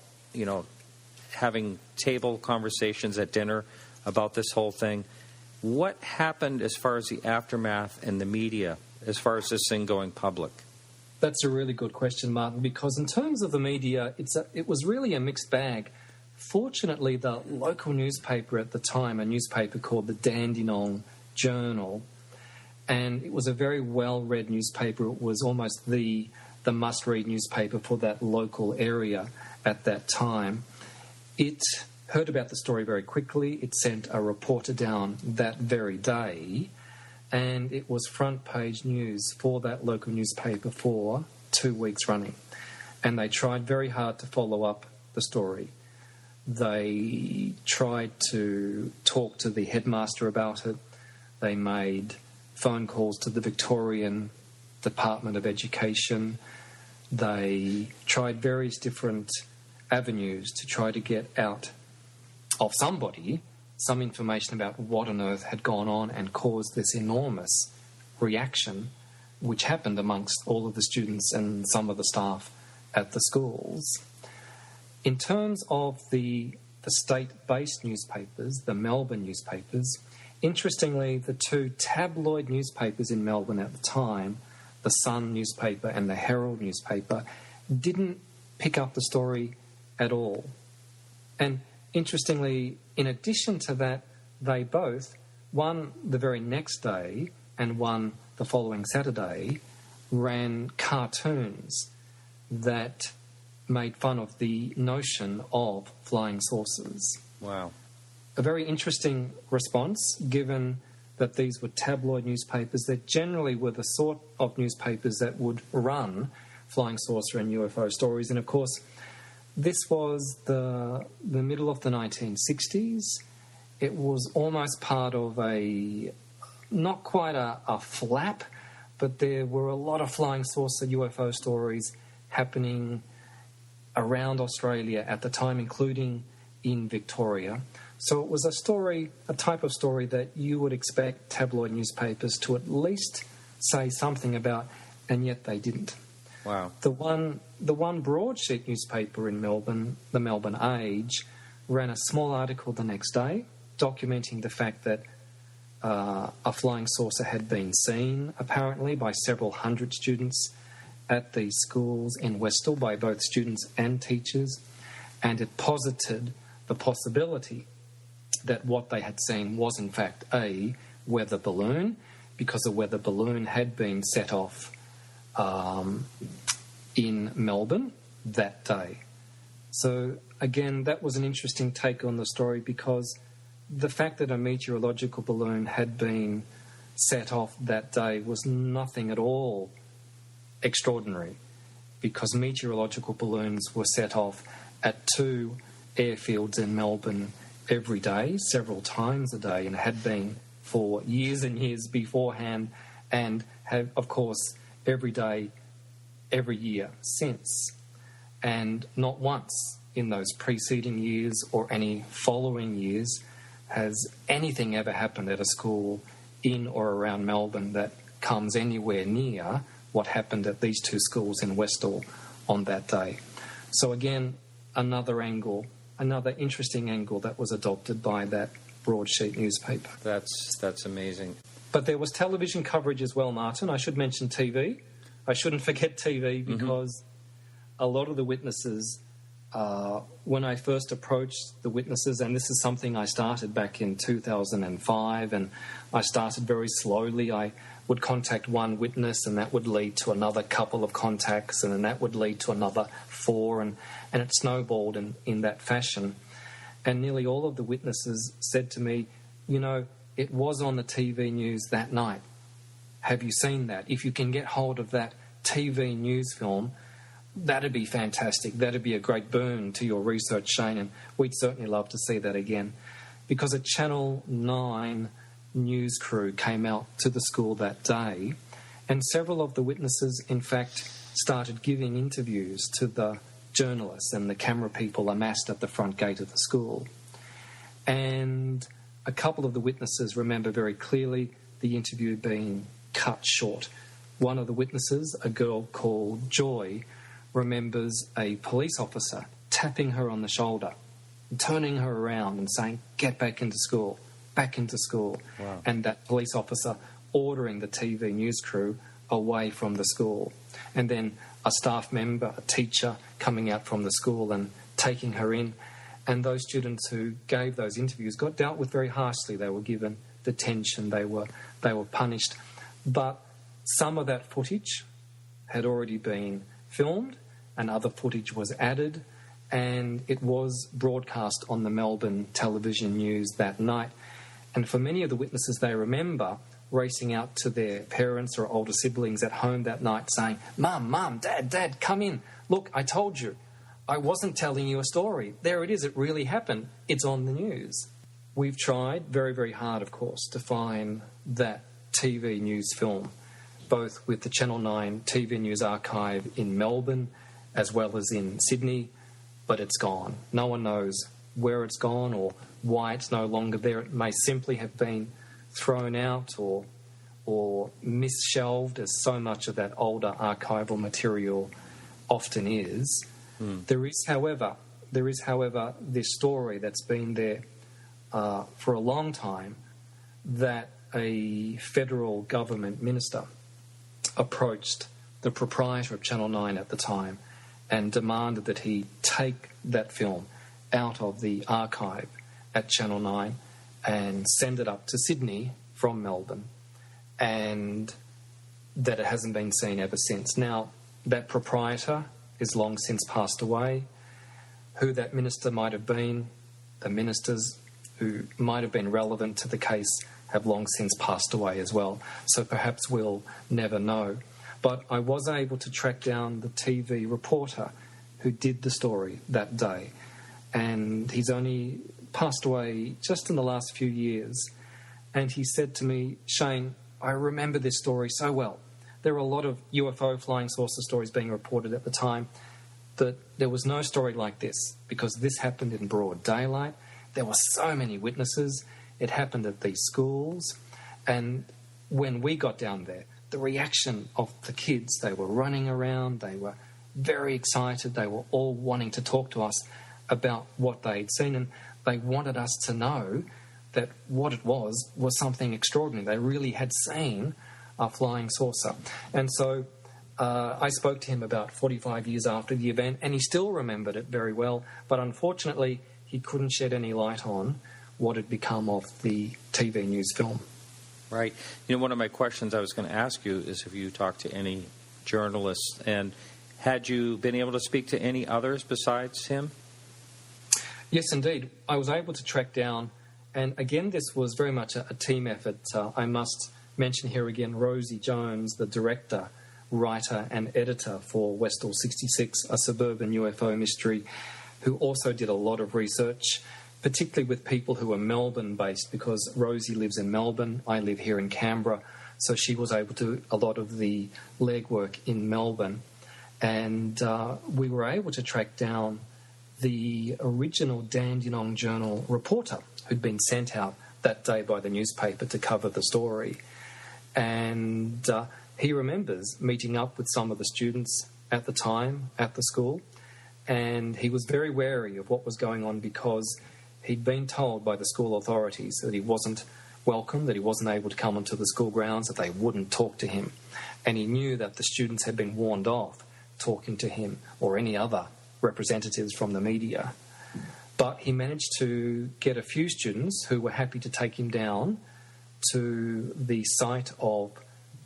having table conversations at dinner about this whole thing. What happened as far as the aftermath and the media, as far as this thing going public? That's a really good question, Martin, because in terms of the media, it was really a mixed bag. Fortunately, the local newspaper at the time, a newspaper called the Dandenong Journal, and it was a very well-read newspaper. It was almost the must-read newspaper for that local area at that time. It heard about the story very quickly. It sent a reporter down that very day, and it was front-page news for that local newspaper for 2 weeks running. And they tried very hard to follow up the story. They tried to talk to the headmaster about it. They made phone calls to the Victorian Department of Education. They tried various different avenues to try to get out of somebody some information about what on earth had gone on and caused this enormous reaction which happened amongst all of the students and some of the staff at the schools. In terms of the state-based newspapers, the Melbourne newspapers, interestingly, the two tabloid newspapers in Melbourne at the time, the Sun newspaper and the Herald newspaper, didn't pick up the story at all. And interestingly, in addition to that, they both, one the very next day and one the following Saturday, ran cartoons that made fun of the notion of flying saucers. Wow. A very interesting response, given that these were tabloid newspapers that generally were the sort of newspapers that would run Flying Saucer and UFO Stories. And, of course, this was the middle of the 1960s. It was almost part of not quite a flap, but there were a lot of flying saucer UFO stories happening around Australia at the time, including in Victoria. So it was a type of story that you would expect tabloid newspapers to at least say something about, and yet they didn't. Wow. The one broadsheet newspaper in Melbourne, the Melbourne Age, ran a small article the next day documenting the fact that a flying saucer had been seen, apparently, by several hundred students at these schools in Westall, by both students and teachers, and it posited the possibility that what they had seen was, in fact, a weather balloon, because a weather balloon had been set off in Melbourne that day. So, again, that was an interesting take on the story, because the fact that a meteorological balloon had been set off that day was nothing at all extraordinary, because meteorological balloons were set off at 2 airfields in Melbourne every day, several times a day, and had been for years and years beforehand, and have, of course, every day, every year since. And not once in those preceding years or any following years has anything ever happened at a school in or around Melbourne that comes anywhere near what happened at these two schools in Westall on that day. So again, another interesting angle that was adopted by that broadsheet newspaper. That's amazing. But there was television coverage as well, Martin. I should mention TV. I shouldn't forget TV, because a lot of the witnesses, when I first approached the witnesses, and this is something I started back in 2005, and I started very slowly. I would contact one witness, and that would lead to another couple of contacts, and then that would lead to another 4, and it snowballed in that fashion. And nearly all of the witnesses said to me, it was on the TV news that night. Have you seen that? If you can get hold of that TV news film, that'd be fantastic. That'd be a great boon to your research, Shane, and we'd certainly love to see that again. Because a Channel 9 news crew came out to the school that day, and several of the witnesses, in fact, started giving interviews to the journalists and the camera people amassed at the front gate of the school. And a couple of the witnesses remember very clearly the interview being cut short. One of the witnesses, a girl called Joy, remembers a police officer tapping her on the shoulder, turning her around and saying, "Get back into school, back into school." Wow. And that police officer ordering the TV news crew away from the school. And then a staff member, a teacher, coming out from the school and taking her in. And those students who gave those interviews got dealt with very harshly. They were given detention, they were punished. But some of that footage had already been filmed and other footage was added, and it was broadcast on the Melbourne television news that night. And for many of the witnesses, they remember racing out to their parents or older siblings at home that night saying, Mum, Dad, come in. Look, I told you. I wasn't telling you a story. There it is. It really happened. It's on the news. We've tried very, very hard, of course, to find that TV news film, both with the Channel 9 TV News Archive in Melbourne as well as in Sydney, but it's gone. No one knows where it's gone or why it's no longer there. It may simply have been thrown out or misshelved, as so much of that older archival material often is. There is, however, this story that's been there for a long time, that a federal government minister approached the proprietor of Channel 9 at the time and demanded that he take that film out of the archive at Channel 9 and send it up to Sydney from Melbourne, and that it hasn't been seen ever since. Now, that proprietor is long since passed away. Who that minister might have been, the ministers who might have been relevant to the case have long since passed away as well. So perhaps we'll never know. But I was able to track down the TV reporter who did the story that day. And he's only passed away just in the last few years. And he said to me, "Shane, I remember this story so well. There were a lot of UFO flying saucer stories being reported at the time, that there was no story like this, because this happened in broad daylight. There were so many witnesses. It happened at these schools. And when we got down there, the reaction of the kids, they were running around, they were very excited, they were all wanting to talk to us about what they'd seen, and they wanted us to know that what it was something extraordinary. They really had seen a flying saucer." And so I spoke to him about 45 years after the event, and he still remembered it very well, but unfortunately he couldn't shed any light on what had become of the TV news film. Right. You know, one of my questions I was going to ask you is if you talked to any journalists, and had you been able to speak to any others besides him? Yes, indeed. I was able to track down, and again, this was very much a team effort. I must mention here again Rosie Jones, the director, writer and editor for Westall 66, a suburban UFO mystery, who also did a lot of research, particularly with people who are Melbourne-based, because Rosie lives in Melbourne, I live here in Canberra, so she was able to do a lot of the legwork in Melbourne. And we were able to track down the original Dandenong Journal reporter who'd been sent out that day by the newspaper to cover the story. And he remembers meeting up with some of the students at the time at the school, and he was very wary of what was going on because he'd been told by the school authorities that he wasn't welcome, that he wasn't able to come onto the school grounds, that they wouldn't talk to him. And he knew that the students had been warned off talking to him or any other representatives from the media. But he managed to get a few students who were happy to take him down to the site of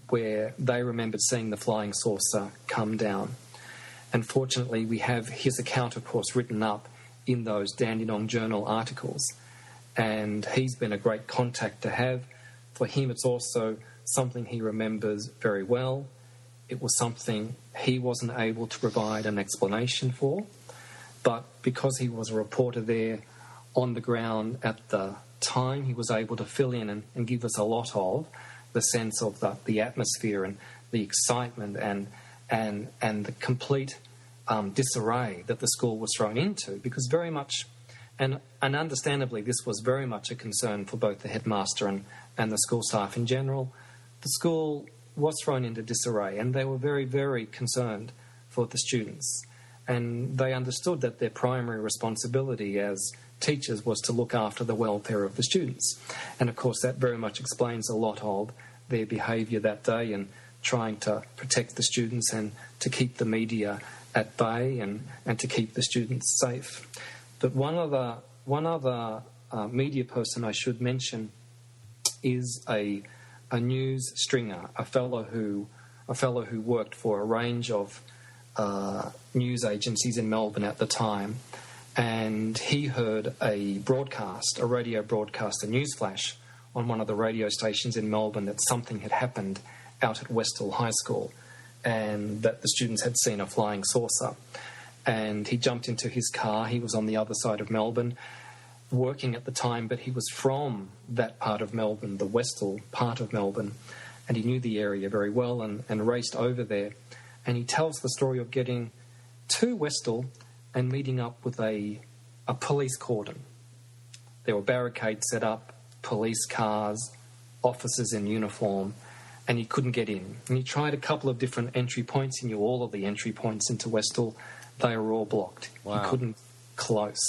where they remembered seeing the flying saucer come down. And fortunately, we have his account, of course, written up in those Dandenong Journal articles. And he's been a great contact to have. For him, it's also something he remembers very well. It was something he wasn't able to provide an explanation for. But because he was a reporter there on the ground at the time, he was able to fill in and give us a lot of the sense of the atmosphere and the excitement and the complete disarray that the school was thrown into, because very much And understandably, this was very much a concern for both the headmaster and the school staff in general. The school was thrown into disarray, and they were very, very concerned for the students. And they understood that their primary responsibility as teachers was to look after the welfare of the students. And of course, that very much explains a lot of their behaviour that day and trying to protect the students and to keep the media at bay and to keep the students safe. But one other media person I should mention is a news stringer, a fellow who worked for a range of news agencies in Melbourne at the time, and he heard a radio broadcast, a news flash on one of the radio stations in Melbourne that something had happened out at Westall High School and that the students had seen a flying saucer. And he jumped into his car. He was on the other side of Melbourne, working at the time, but he was from that part of Melbourne, the Westall part of Melbourne, and he knew the area very well and raced over there. And he tells the story of getting to Westall and meeting up with a police cordon. There were barricades set up, police cars, officers in uniform, and he couldn't get in. And he tried a couple of different entry points. He knew all of the entry points into Westall. They were all blocked. Wow. He couldn't close.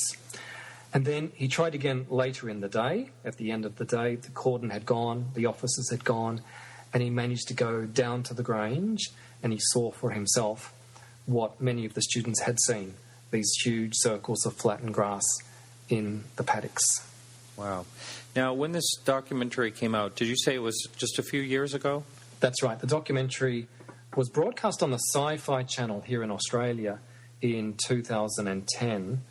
And then he tried again later in the day. At the end of the day, the cordon had gone, the officers had gone, and he managed to go down to the Grange, and he saw for himself what many of the students had seen, these huge circles of flattened grass in the paddocks. Wow. Now, when this documentary came out, did you say it was just a few years ago? That's right. The documentary was broadcast on the Sci-Fi Channel here in Australia in 2010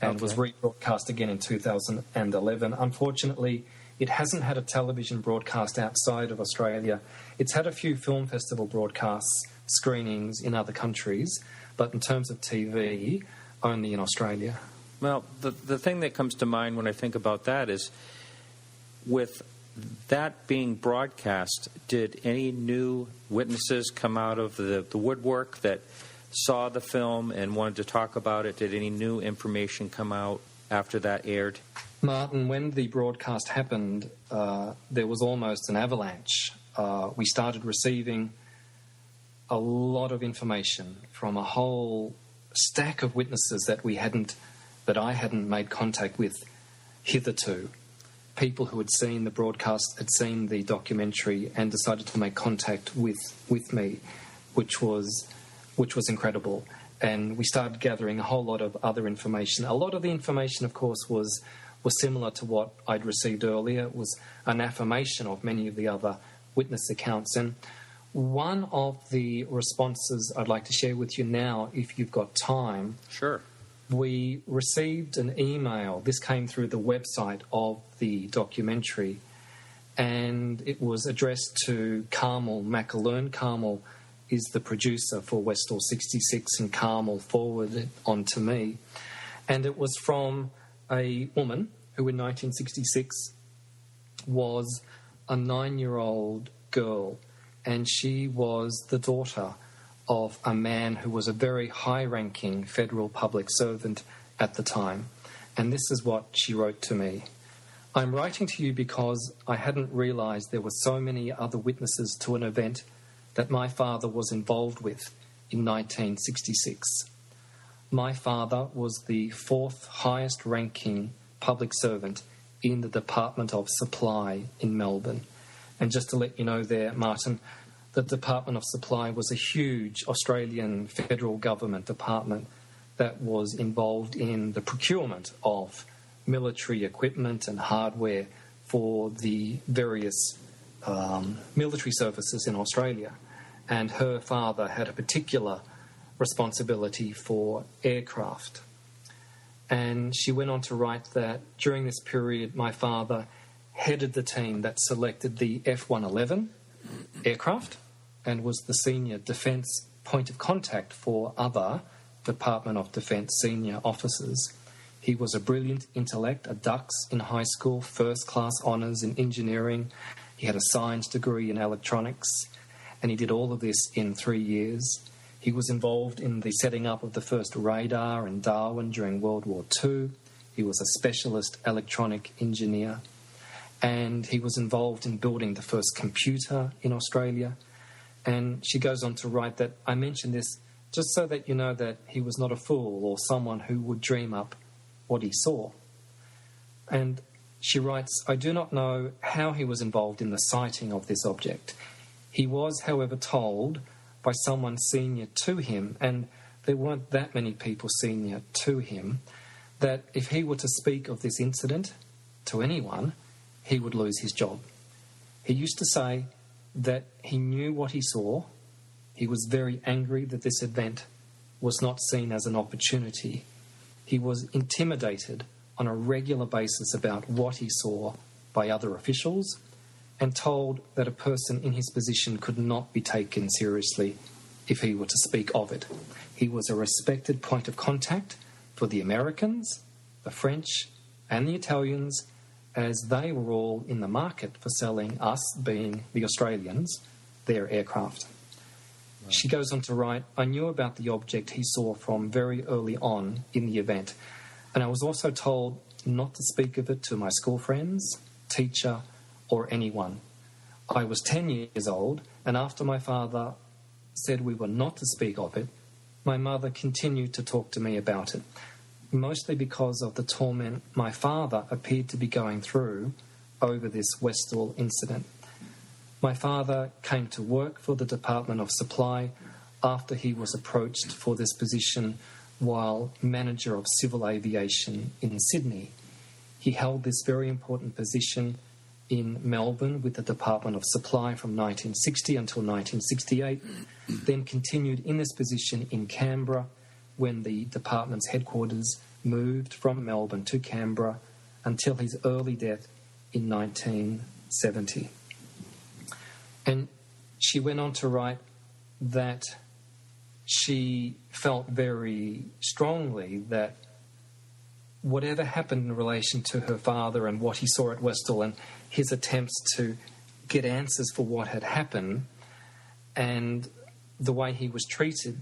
and was rebroadcast again in 2011. Unfortunately, it hasn't had a television broadcast outside of Australia. It's had a few film festival broadcasts, screenings in other countries, but in terms of TV, only in Australia. Well, the thing that comes to mind when I think about that is, with that being broadcast, did any new witnesses come out of the woodwork that saw the film and wanted to talk about it? Did any new information come out after that aired? Martin, when the broadcast happened, there was almost an avalanche. We started receiving a lot of information from a whole stack of witnesses that I hadn't made contact with hitherto. People who had seen the broadcast, had seen the documentary, and decided to make contact with me, which was incredible. And we started gathering a whole lot of other information. A lot of the information, of course, was similar to what I'd received earlier. It was an affirmation of many of the other witness accounts. And one of the responses I'd like to share with you now, if you've got time. Sure. We received an email. This came through the website of the documentary, and it was addressed to Carmel McAloon. Carmel is the producer for Westall 66, and Carmel forwarded it on to me. And it was from a woman who in 1966 was a 9-year-old girl, and she was the daughter of a man who was a very high-ranking federal public servant at the time. And this is what she wrote to me. I'm writing to you because I hadn't realised there were so many other witnesses to an event that my father was involved with in 1966. My father was the 4th highest-ranking public servant in the Department of Supply in Melbourne. And just to let you know there, Martin, the Department of Supply was a huge Australian federal government department that was involved in the procurement of military equipment and hardware for the various military services in Australia. And her father had a particular responsibility for aircraft. And she went on to write that during this period, my father headed the team that selected the F-111 aircraft and was the senior defence point of contact for other Department of Defence senior officers. He was a brilliant intellect, a dux in high school, first-class honours in engineering. He had a science degree in electronics, and he did all of this in 3 years. He was involved in the setting up of the first radar in Darwin during World War II. He was a specialist electronic engineer, and he was involved in building the first computer in Australia. And she goes on to write that, I mention this just so that you know that he was not a fool or someone who would dream up what he saw. And she writes, I do not know how he was involved in the sighting of this object. He was, however, told by someone senior to him, and there weren't that many people senior to him, that if he were to speak of this incident to anyone, he would lose his job. He used to say that he knew what he saw. He was very angry that this event was not seen as an opportunity. He was intimidated on a regular basis about what he saw by other officials, and told that a person in his position could not be taken seriously if he were to speak of it. He was a respected point of contact for the Americans, the French, and the Italians, as they were all in the market for selling us, being the Australians, their aircraft. Right. She goes on to write, I knew about the object he saw from very early on in the event, and I was also told not to speak of it to my school friends, teacher, or anyone. I was 10 years old, and after my father said we were not to speak of it, my mother continued to talk to me about it, mostly because of the torment my father appeared to be going through over this Westall incident. My father came to work for the Department of Supply after he was approached for this position while manager of civil aviation in Sydney. He held this very important position in Melbourne with the Department of Supply from 1960 until 1968, then continued in this position in Canberra when the department's headquarters moved from Melbourne to Canberra until his early death in 1970. And she went on to write that she felt very strongly that whatever happened in relation to her father and what he saw at Westall and his attempts to get answers for what had happened and the way he was treated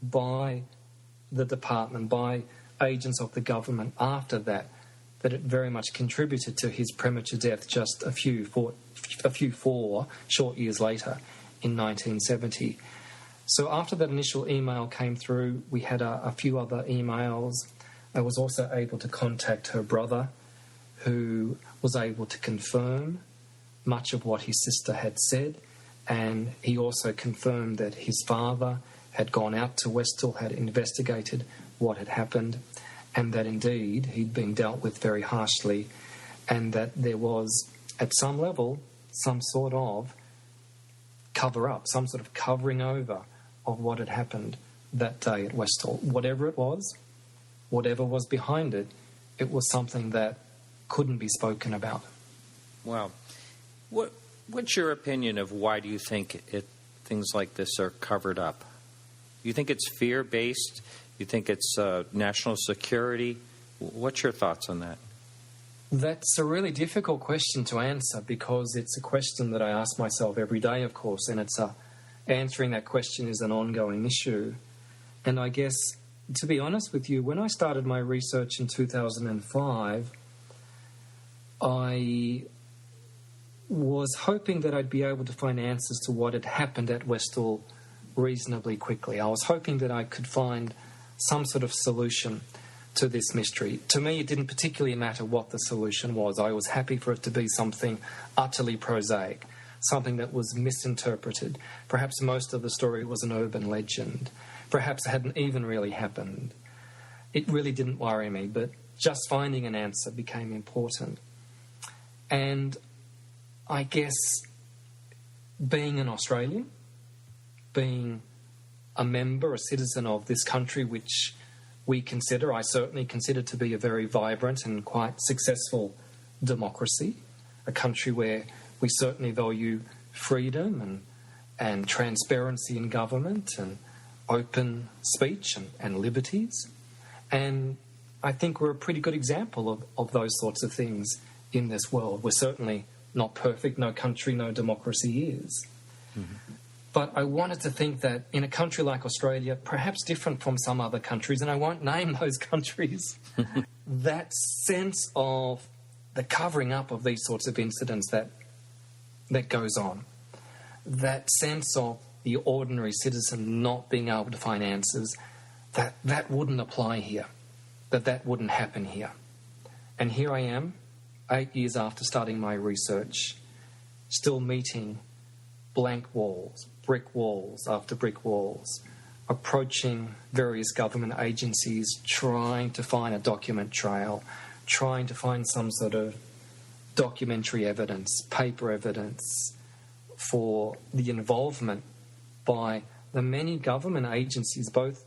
by the department, by agents of the government after that, that it very much contributed to his premature death just a few short years later in 1970. So after that initial email came through, we had a few other emails. I was also able to contact her brother, who was able to confirm much of what his sister had said, and he also confirmed that his father had gone out to Westall, had investigated what had happened, and that indeed he'd been dealt with very harshly, and that there was, at some level, some sort of cover-up, some sort of covering over of what had happened that day at Westall. Whatever it was, whatever was behind it, it was something that couldn't be spoken about. Wow. What's your opinion of why do you think things like this are covered up? Do you think it's fear-based? You think it's national security? What's your thoughts on that? That's a really difficult question to answer because it's a question that I ask myself every day, of course, and answering that question is an ongoing issue. And I guess, to be honest with you, when I started my research in 2005, I was hoping that I'd be able to find answers to what had happened at Westall reasonably quickly. I was hoping that I could find some sort of solution to this mystery. To me, it didn't particularly matter what the solution was. I was happy for it to be something utterly prosaic, something that was misinterpreted. Perhaps most of the story was an urban legend. Perhaps it hadn't even really happened. It really didn't worry me, but just finding an answer became important. And I guess being an Australian, being a member, a citizen of this country, which I certainly consider to be a very vibrant and quite successful democracy, a country where we certainly value freedom and transparency in government and open speech and liberties. And I think we're a pretty good example of those sorts of things in this world. We're certainly not perfect. No country, no democracy is. Mm-hmm. But I wanted to think that in a country like Australia, perhaps different from some other countries, and I won't name those countries, that sense of the covering up of these sorts of incidents that goes on, that sense of the ordinary citizen not being able to find answers, that wouldn't apply here, that wouldn't happen here. And here I am, 8 years after starting my research, still meeting blank walls, brick walls after brick walls, approaching various government agencies, trying to find a document trail, trying to find some sort of documentary evidence, paper evidence for the involvement by the many government agencies, both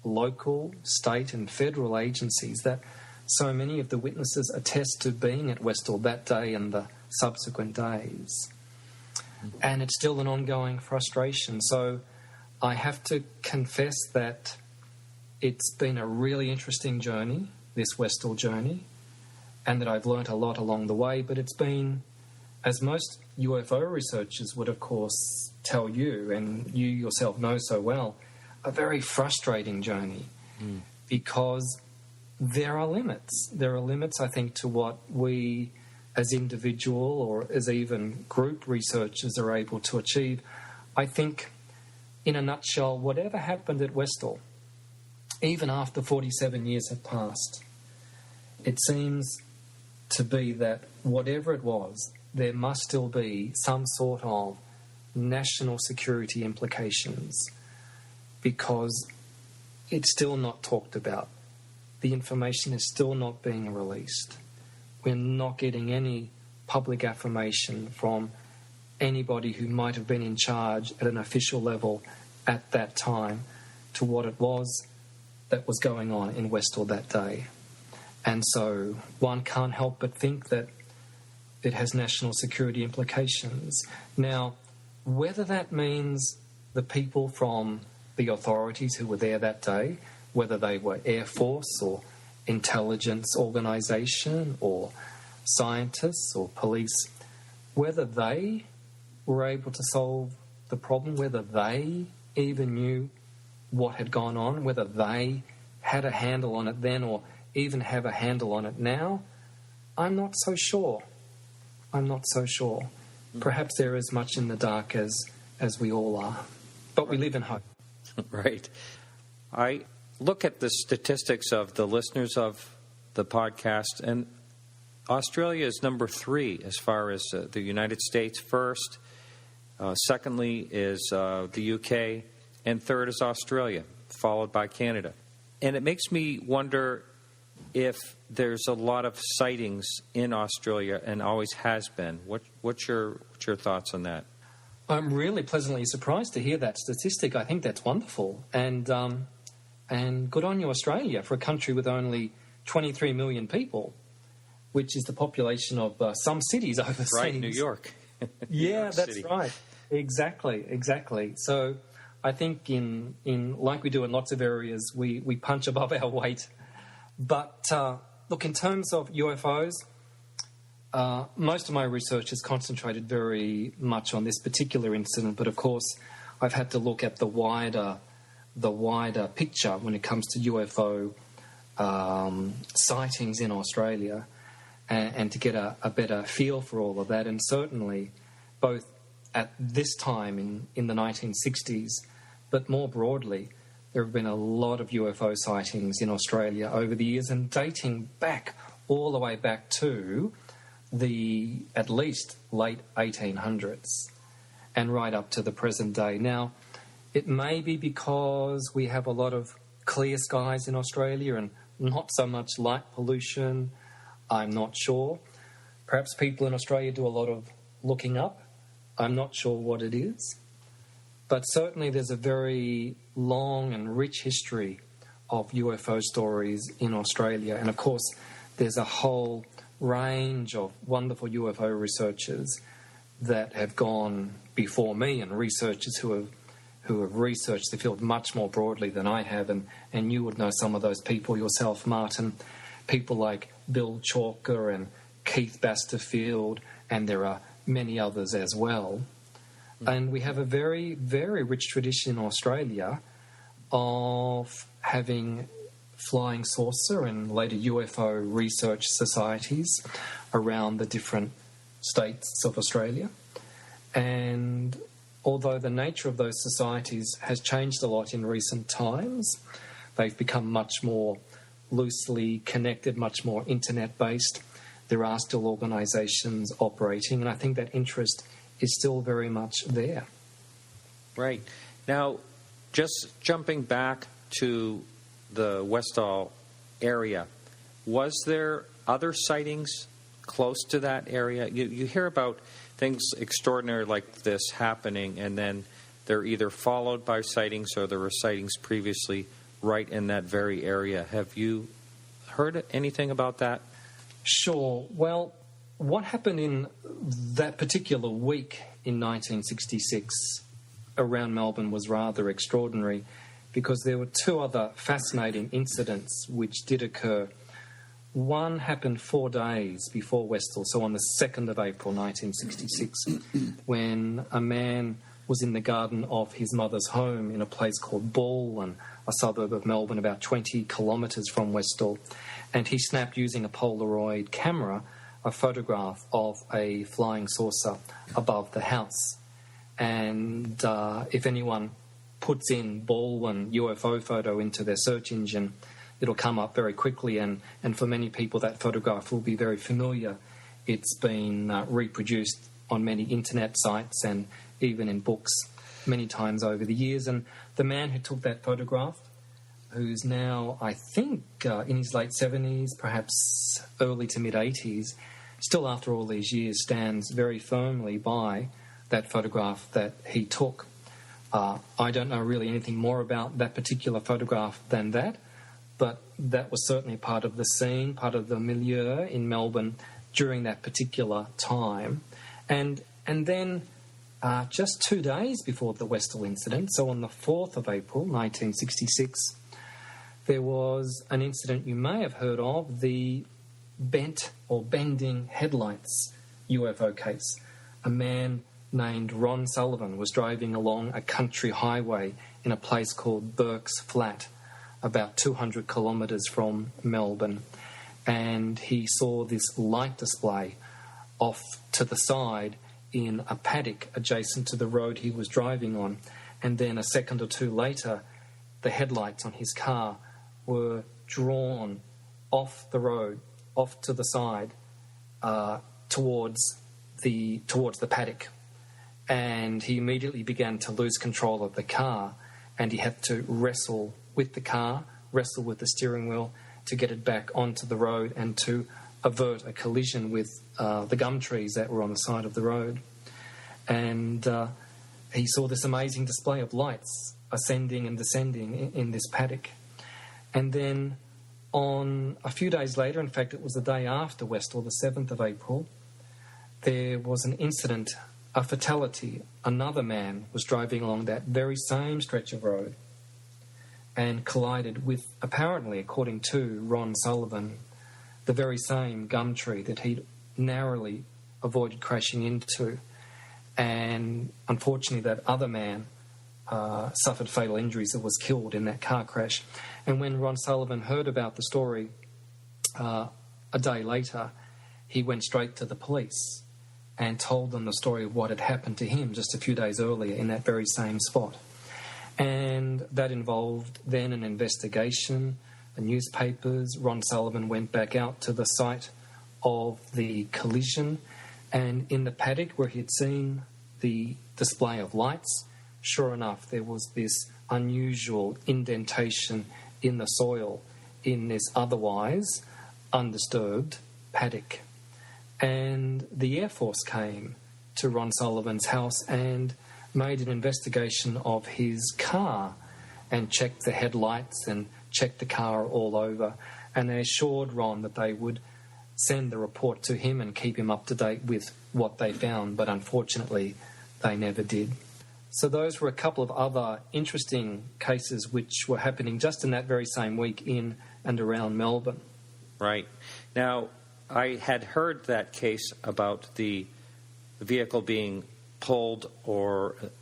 local, state and federal agencies, that so many of the witnesses attest to being at Westall that day and the subsequent days. And it's still an ongoing frustration. So I have to confess that it's been a really interesting journey, this Westall journey, and that I've learnt a lot along the way, but it's been, as most UFO researchers would, of course, tell you, and you yourself know so well, a very frustrating journey because there are limits. There are limits, I think, to what we as individual or as even group researchers are able to achieve. I think, in a nutshell, whatever happened at Westall, even after 47 years have passed, it seems to be that whatever it was, there must still be some sort of national security implications because it's still not talked about. The information is still not being released. We're not getting any public affirmation from anybody who might have been in charge at an official level at that time to what it was that was going on in Westall that day. And so one can't help but think that it has national security implications. Now, whether that means the people from the authorities who were there that day, whether they were Air Force or intelligence organisation or scientists or police, whether they were able to solve the problem, whether they even knew what had gone on, whether they had a handle on it then or even have a handle on it now, I'm not so sure. I'm not so sure. Perhaps they're as much in the dark as we all are. But we live in hope. Right. I look at the statistics of the listeners of the podcast, and Australia is number 3 as far as the United States first. Secondly is the UK, and third is Australia, followed by Canada. And it makes me wonder if there's a lot of sightings in Australia and always has been. What's your thoughts on that? I'm really pleasantly surprised to hear that statistic. I think that's wonderful. And good on you, Australia, for a country with only 23 million people, which is the population of some cities overseas. Right, New York. Yeah, York that's City. right. Exactly. So I think in like we do in lots of areas, we punch above our weight. But look, in terms of UFOs, most of my research is concentrated very much on this particular incident, but of course I've had to look at the wider picture when it comes to UFO sightings in Australia and to get a better feel for all of that. And certainly both at this time in the 1960s, but more broadly, there have been a lot of UFO sightings in Australia over the years and dating back all the way back to the at least late 1800s and right up to the present day. Now, it may be because we have a lot of clear skies in Australia and not so much light pollution. I'm not sure. Perhaps people in Australia do a lot of looking up. I'm not sure what it is. But certainly there's a very long and rich history of UFO stories in Australia. And of course, there's a whole range of wonderful UFO researchers that have gone before me and researchers who have researched the field much more broadly than I have. And you would know some of those people yourself, Martin. People like Bill Chalker and Keith Basterfield, and there are many others as well. And we have a very, very rich tradition in Australia of having flying saucer and later UFO research societies around the different states of Australia. And although the nature of those societies has changed a lot in recent times, they've become much more loosely connected, much more internet-based. There are still organisations operating, and I think that interest is still very much there. Right. Now, just jumping back to the Westall area, was there other sightings close to that area? You hear about things extraordinary like this happening, and then they're either followed by sightings or there were sightings previously right in that very area. Have you heard anything about that? Sure. Well, what happened in that particular week in 1966 around Melbourne was rather extraordinary, because there were two other fascinating incidents which did occur. One happened 4 days before Westall, so on the 2nd of April 1966, when a man was in the garden of his mother's home in a place called Balwyn, a suburb of Melbourne about 20 kilometres from Westall, and he snapped, using a Polaroid camera, a photograph of a flying saucer above the house. And if anyone puts in Balwyn UFO photo into their search engine, it'll come up very quickly, and for many people that photograph will be very familiar. It's been reproduced on many internet sites and even in books many times over the years. And the man who took that photograph, who's now, I think, in his late 70s, perhaps early to mid-80s, still after all these years stands very firmly by that photograph that he took. I don't know really anything more about that particular photograph than that, but that was certainly part of the scene, part of the milieu in Melbourne during that particular time. And then just 2 days before the Westall incident, so on the 4th of April 1966, there was an incident you may have heard of, the bent or bending headlights UFO case. A man named Ron Sullivan was driving along a country highway in a place called Burke's Flat, about 200 kilometres from Melbourne, and he saw this light display off to the side in a paddock adjacent to the road he was driving on. And then a second or two later, the headlights on his car were drawn off the road, off to the side, towards the paddock. And he immediately began to lose control of the car, and he had to wrestle with the car, wrestle with the steering wheel to get it back onto the road and to avert a collision with the gum trees that were on the side of the road. And he saw this amazing display of lights ascending and descending in this paddock. And then on a few days later, in fact it was the day after Westall, the 7th of April, there was an incident, a fatality. Another man was driving along that very same stretch of road and collided with, apparently, according to Ron Sullivan, the very same gum tree that he'd narrowly avoided crashing into. And unfortunately, that other man suffered fatal injuries and was killed in that car crash. And when Ron Sullivan heard about the story a day later, he went straight to the police and told them the story of what had happened to him just a few days earlier in that very same spot. And that involved then an investigation, the newspapers. Ron Sullivan went back out to the site of the collision, and in the paddock where he had seen the display of lights, sure enough, there was this unusual indentation in the soil in this otherwise undisturbed paddock. And the Air Force came to Ron Sullivan's house and made an investigation of his car and checked the headlights and checked the car all over. And they assured Ron that they would send the report to him and keep him up to date with what they found, but unfortunately they never did. So those were a couple of other interesting cases which were happening just in that very same week in and around Melbourne. Right. Now, I had heard that case about the vehicle being pulled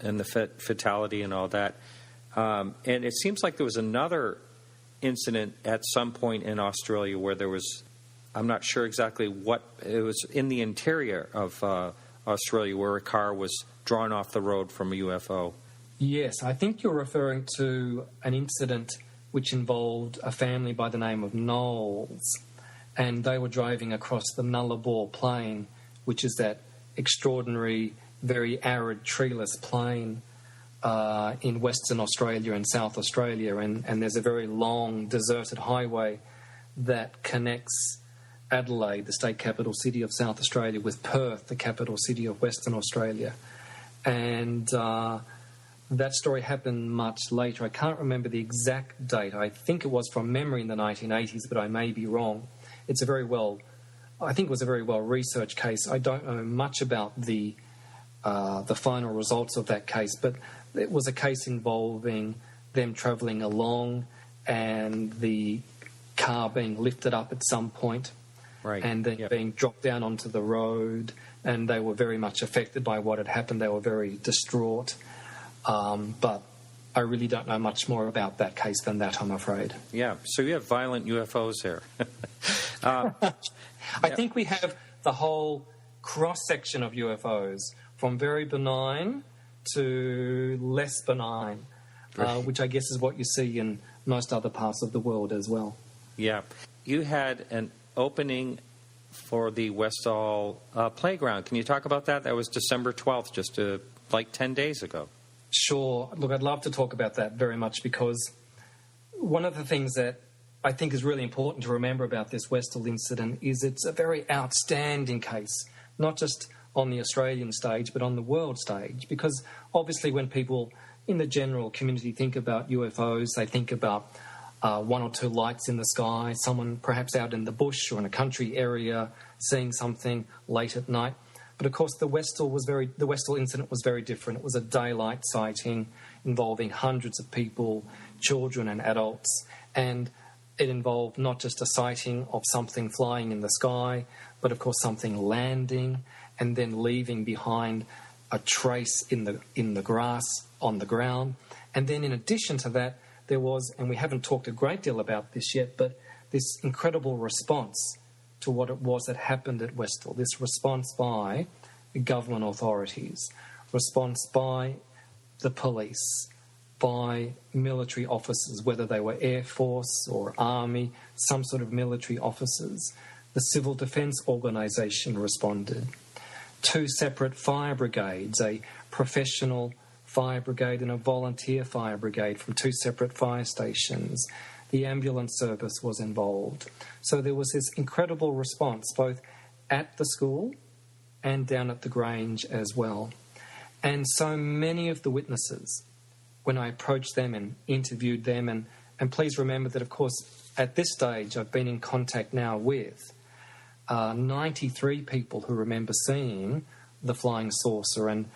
and the fatality and all that. And it seems like there was another incident at some point in Australia where there was, I'm not sure exactly what, it was in the interior of Australia where a car was drawn off the road from a UFO. Yes, I think you're referring to an incident which involved a family by the name of Knowles, and they were driving across the Nullarbor Plain, which is that extraordinary, very arid, treeless plain in Western Australia and South Australia, and there's a very long, deserted highway that connects Adelaide, the state capital city of South Australia, with Perth, the capital city of Western Australia. And that story happened much later. I can't remember the exact date. I think it was from memory in the 1980s, but I may be wrong. I think it was a very well-researched case. I don't know much about the final results of that case, but it was a case involving them travelling along and the car being lifted up at some point, right, and then being dropped down onto the road, and they were very much affected by what had happened. They were very distraught. But I really don't know much more about that case than that, I'm afraid. Yeah, so you have violent UFOs there. I think we have the whole cross-section of UFOs, from very benign to less benign, which I guess is what you see in most other parts of the world as well. Yeah. You had an opening for the Westall Playground. Can you talk about that? That was December 12th, just like 10 days ago. Sure. Look, I'd love to talk about that very much, because one of the things that I think is really important to remember about this Westall incident is it's a very outstanding case, not just on the Australian stage, but on the world stage, because obviously when people in the general community think about UFOs, they think about one or two lights in the sky, someone perhaps out in the bush or in a country area seeing something late at night. But of course, the Westall incident was very different. It was a daylight sighting involving hundreds of people, children and adults, and it involved not just a sighting of something flying in the sky, but of course something landing and then leaving behind a trace in the grass on the ground. And then in addition to that, there was, and we haven't talked a great deal about this yet, but this incredible response to what it was that happened at Westall, this response by government authorities, response by the police, by military officers, whether they were Air Force or Army, some sort of military officers. The Civil Defence Organisation responded. 2 separate fire brigades, a professional fire brigade and a volunteer fire brigade from 2 separate fire stations. The ambulance service was involved. So there was this incredible response, both at the school and down at the Grange as well. And so many of the witnesses, when I approached them and interviewed them, and please remember that, of course, at this stage I've been in contact now with 93 people who remember seeing the flying saucer, and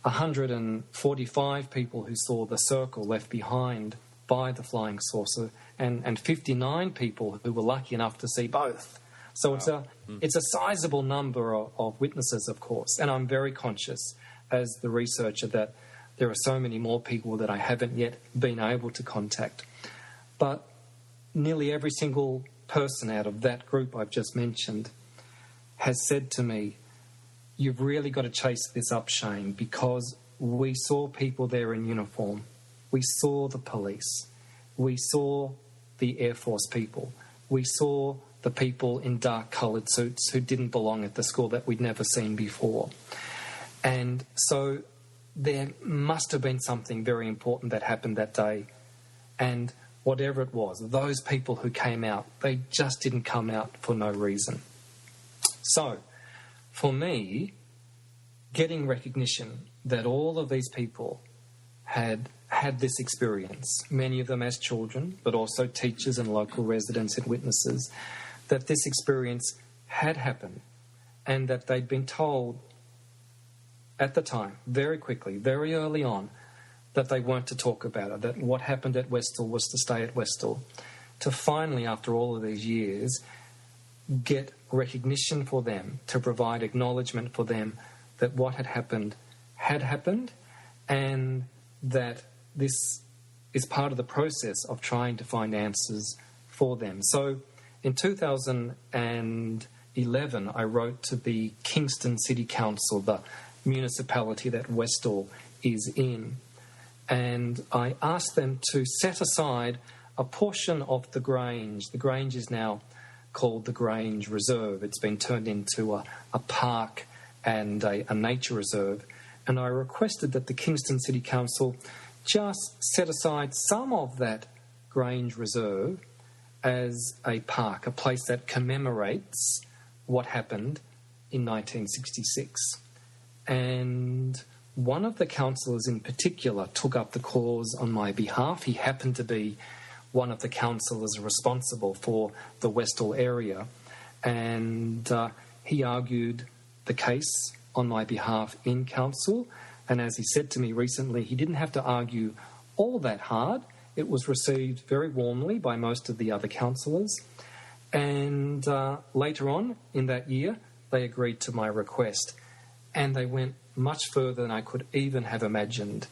145 people who saw the circle left behind by the flying saucer, and 59 people who were lucky enough to see both. So wow. It's a sizable number of witnesses, of course, and I'm very conscious as the researcher that there are so many more people that I haven't yet been able to contact. But nearly every single person out of that group I've just mentioned has said to me, "You've really got to chase this up, Shane, because we saw people there in uniform. We saw the police. We saw the Air Force people. We saw the people in dark-coloured suits who didn't belong at the school that we'd never seen before." And so there must have been something very important that happened that day. And whatever it was, those people who came out, they just didn't come out for no reason. So, for me, getting recognition that all of these people had this experience, many of them as children, but also teachers and local residents and witnesses, that this experience had happened and that they'd been told at the time, very quickly, very early on, that they weren't to talk about it, that what happened at Westall was to stay at Westall, to finally, after all of these years, get recognition for them, to provide acknowledgement for them that what had happened, and that this is part of the process of trying to find answers for them. So in 2011, I wrote to the Kingston City Council, the municipality that Westall is in, and I asked them to set aside a portion of the Grange. The Grange is now called the Grange Reserve. It's been turned into a park and a nature reserve. And I requested that the Kingston City Council just set aside some of that Grange Reserve as a park, a place that commemorates what happened in 1966. And one of the councillors in particular took up the cause on my behalf. He happened to be one of the councillors responsible for the Westall area, and he argued the case on my behalf in council. And as he said to me recently, he didn't have to argue all that hard. It was received very warmly by most of the other councillors. And later on in that year, they agreed to my request. And they went much further than I could even have imagined.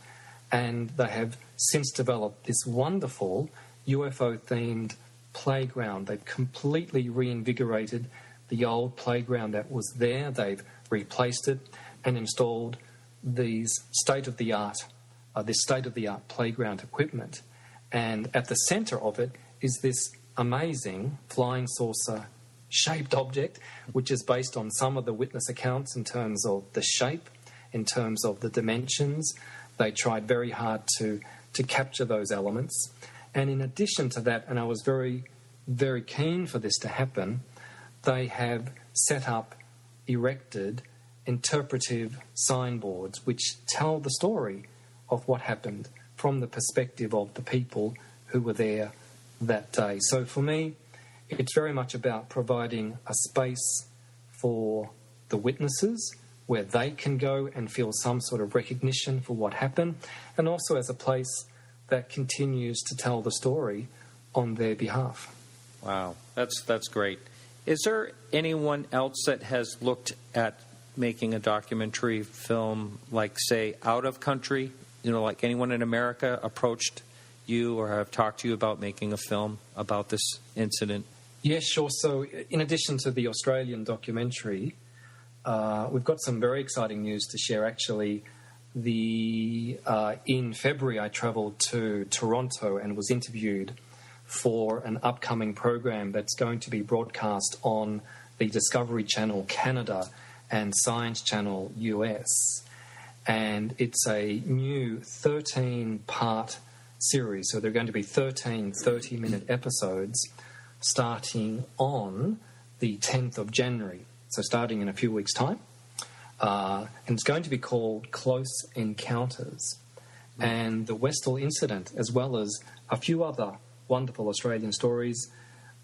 And they have since developed this wonderful UFO-themed playground. They've completely reinvigorated the old playground that was there. They've replaced it and installed this state-of-the-art playground equipment. And at the centre of it is this amazing flying saucer-shaped object, which is based on some of the witness accounts in terms of the shape, in terms of the dimensions. They tried very hard to capture those elements. And in addition to that, and I was very, very keen for this to happen, they have set up, erected, interpretive signboards which tell the story of what happened from the perspective of the people who were there that day. So for me, it's very much about providing a space for the witnesses where they can go and feel some sort of recognition for what happened, and also as a place that continues to tell the story on their behalf. Wow, that's great. Is there anyone else that has looked at making a documentary film, like, say, out of country? You know, like anyone in America approached you or have talked to you about making a film about this incident? Yeah, sure. So in addition to the Australian documentary, we've got some very exciting news to share, actually. In February, I travelled to Toronto and was interviewed for an upcoming program that's going to be broadcast on the Discovery Channel Canada and Science Channel US. And it's a new 13-part series. So there are going to be 13 30-minute episodes starting on the 10th of January. So starting in a few weeks' time. And it's going to be called Close Encounters. And the Westall Incident, as well as a few other wonderful Australian stories,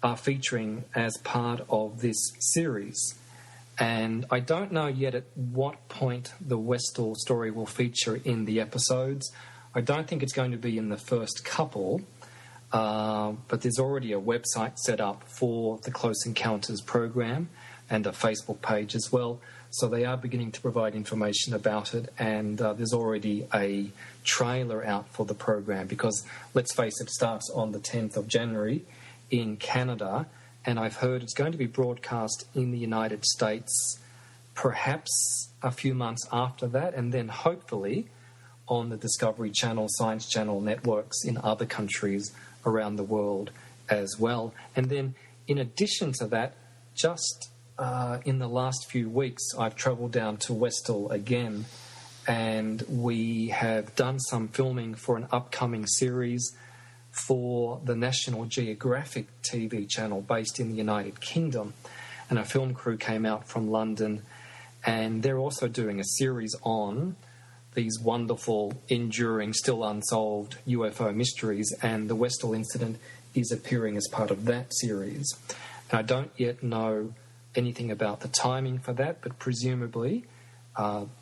are featuring as part of this series. And I don't know yet at what point the Westall story will feature in the episodes. I don't think it's going to be in the first couple, but there's already a website set up for the Close Encounters program and a Facebook page as well. So they are beginning to provide information about it, and there's already a trailer out for the program because, let's face it, starts on the 10th of January in Canada, and I've heard it's going to be broadcast in the United States perhaps a few months after that, and then hopefully on the Discovery Channel, Science Channel networks in other countries around the world as well. And then in addition to that, just in the last few weeks, I've travelled down to Westall again, and we have done some filming for an upcoming series for the National Geographic TV channel based in the United Kingdom. And a film crew came out from London, and they're also doing a series on these wonderful, enduring, still unsolved UFO mysteries, and the Westall Incident is appearing as part of that series. And I don't yet know anything about the timing for that, but presumably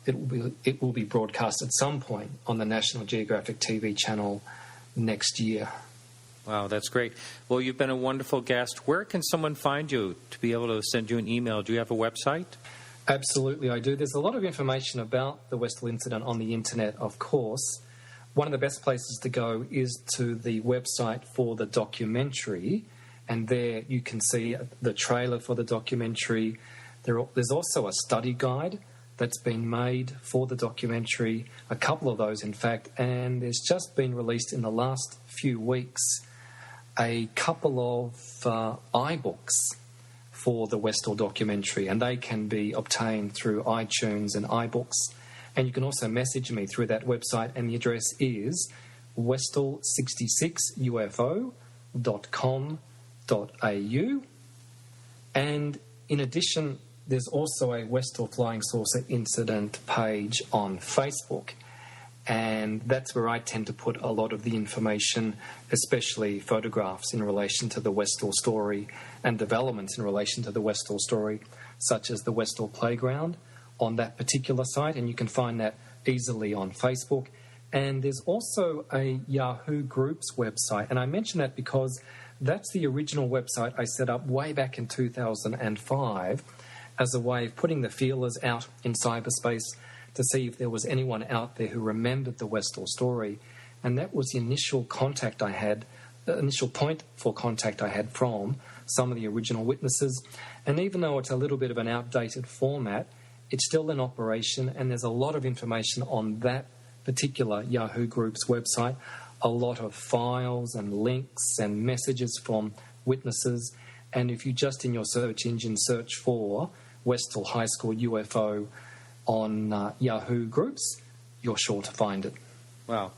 it will be broadcast at some point on the National Geographic TV channel next year. Wow, that's great. Well, you've been a wonderful guest. Where can someone find you to be able to send you an email? Do you have a website? Absolutely, I do. There's a lot of information about the Westall Incident on the internet, of course. one of the best places to go is to the website for the documentary, and there you can see the trailer for the documentary. There's also a study guide that's been made for the documentary, a couple of those in fact, and there's just been released in the last few weeks a couple of iBooks for the Westall documentary, and they can be obtained through iTunes and iBooks. And you can also message me through that website, and the address is westall66ufo.com.au. And in addition, there's also a Westall Flying Saucer Incident page on Facebook, and that's where I tend to put a lot of the information, especially photographs in relation to the Westall story and developments in relation to the Westall story, such as the Westall Playground, on that particular site, and you can find that easily on Facebook. And there's also a Yahoo Groups website, and I mention that because that's the original website I set up way back in 2005 as a way of putting the feelers out in cyberspace to see if there was anyone out there who remembered the Westall story. And that was the initial contact I had, the initial point for contact I had from some of the original witnesses. And even though it's a little bit of an outdated format, it's still in operation, and there's a lot of information on that particular Yahoo Group's website, a lot of files and links and messages from witnesses. And if you just in your search engine search for Westall High School UFO on Yahoo Groups, you're sure to find it. Wow.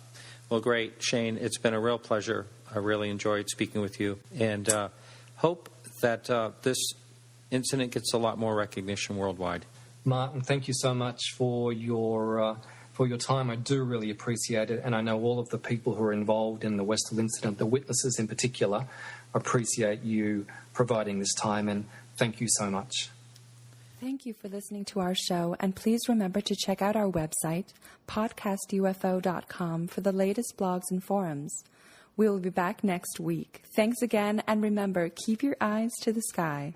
Well, great, Shane. It's been a real pleasure. I really enjoyed speaking with you, and hope that this incident gets a lot more recognition worldwide. Martin, thank you so much for your time. I do really appreciate it, and I know all of the people who are involved in the Westall incident, the witnesses in particular, appreciate you providing this time, and thank you so much. Thank you for listening to our show, and please remember to check out our website, podcastufo.com, for the latest blogs and forums. We will be back next week. Thanks again, and remember, keep your eyes to the sky.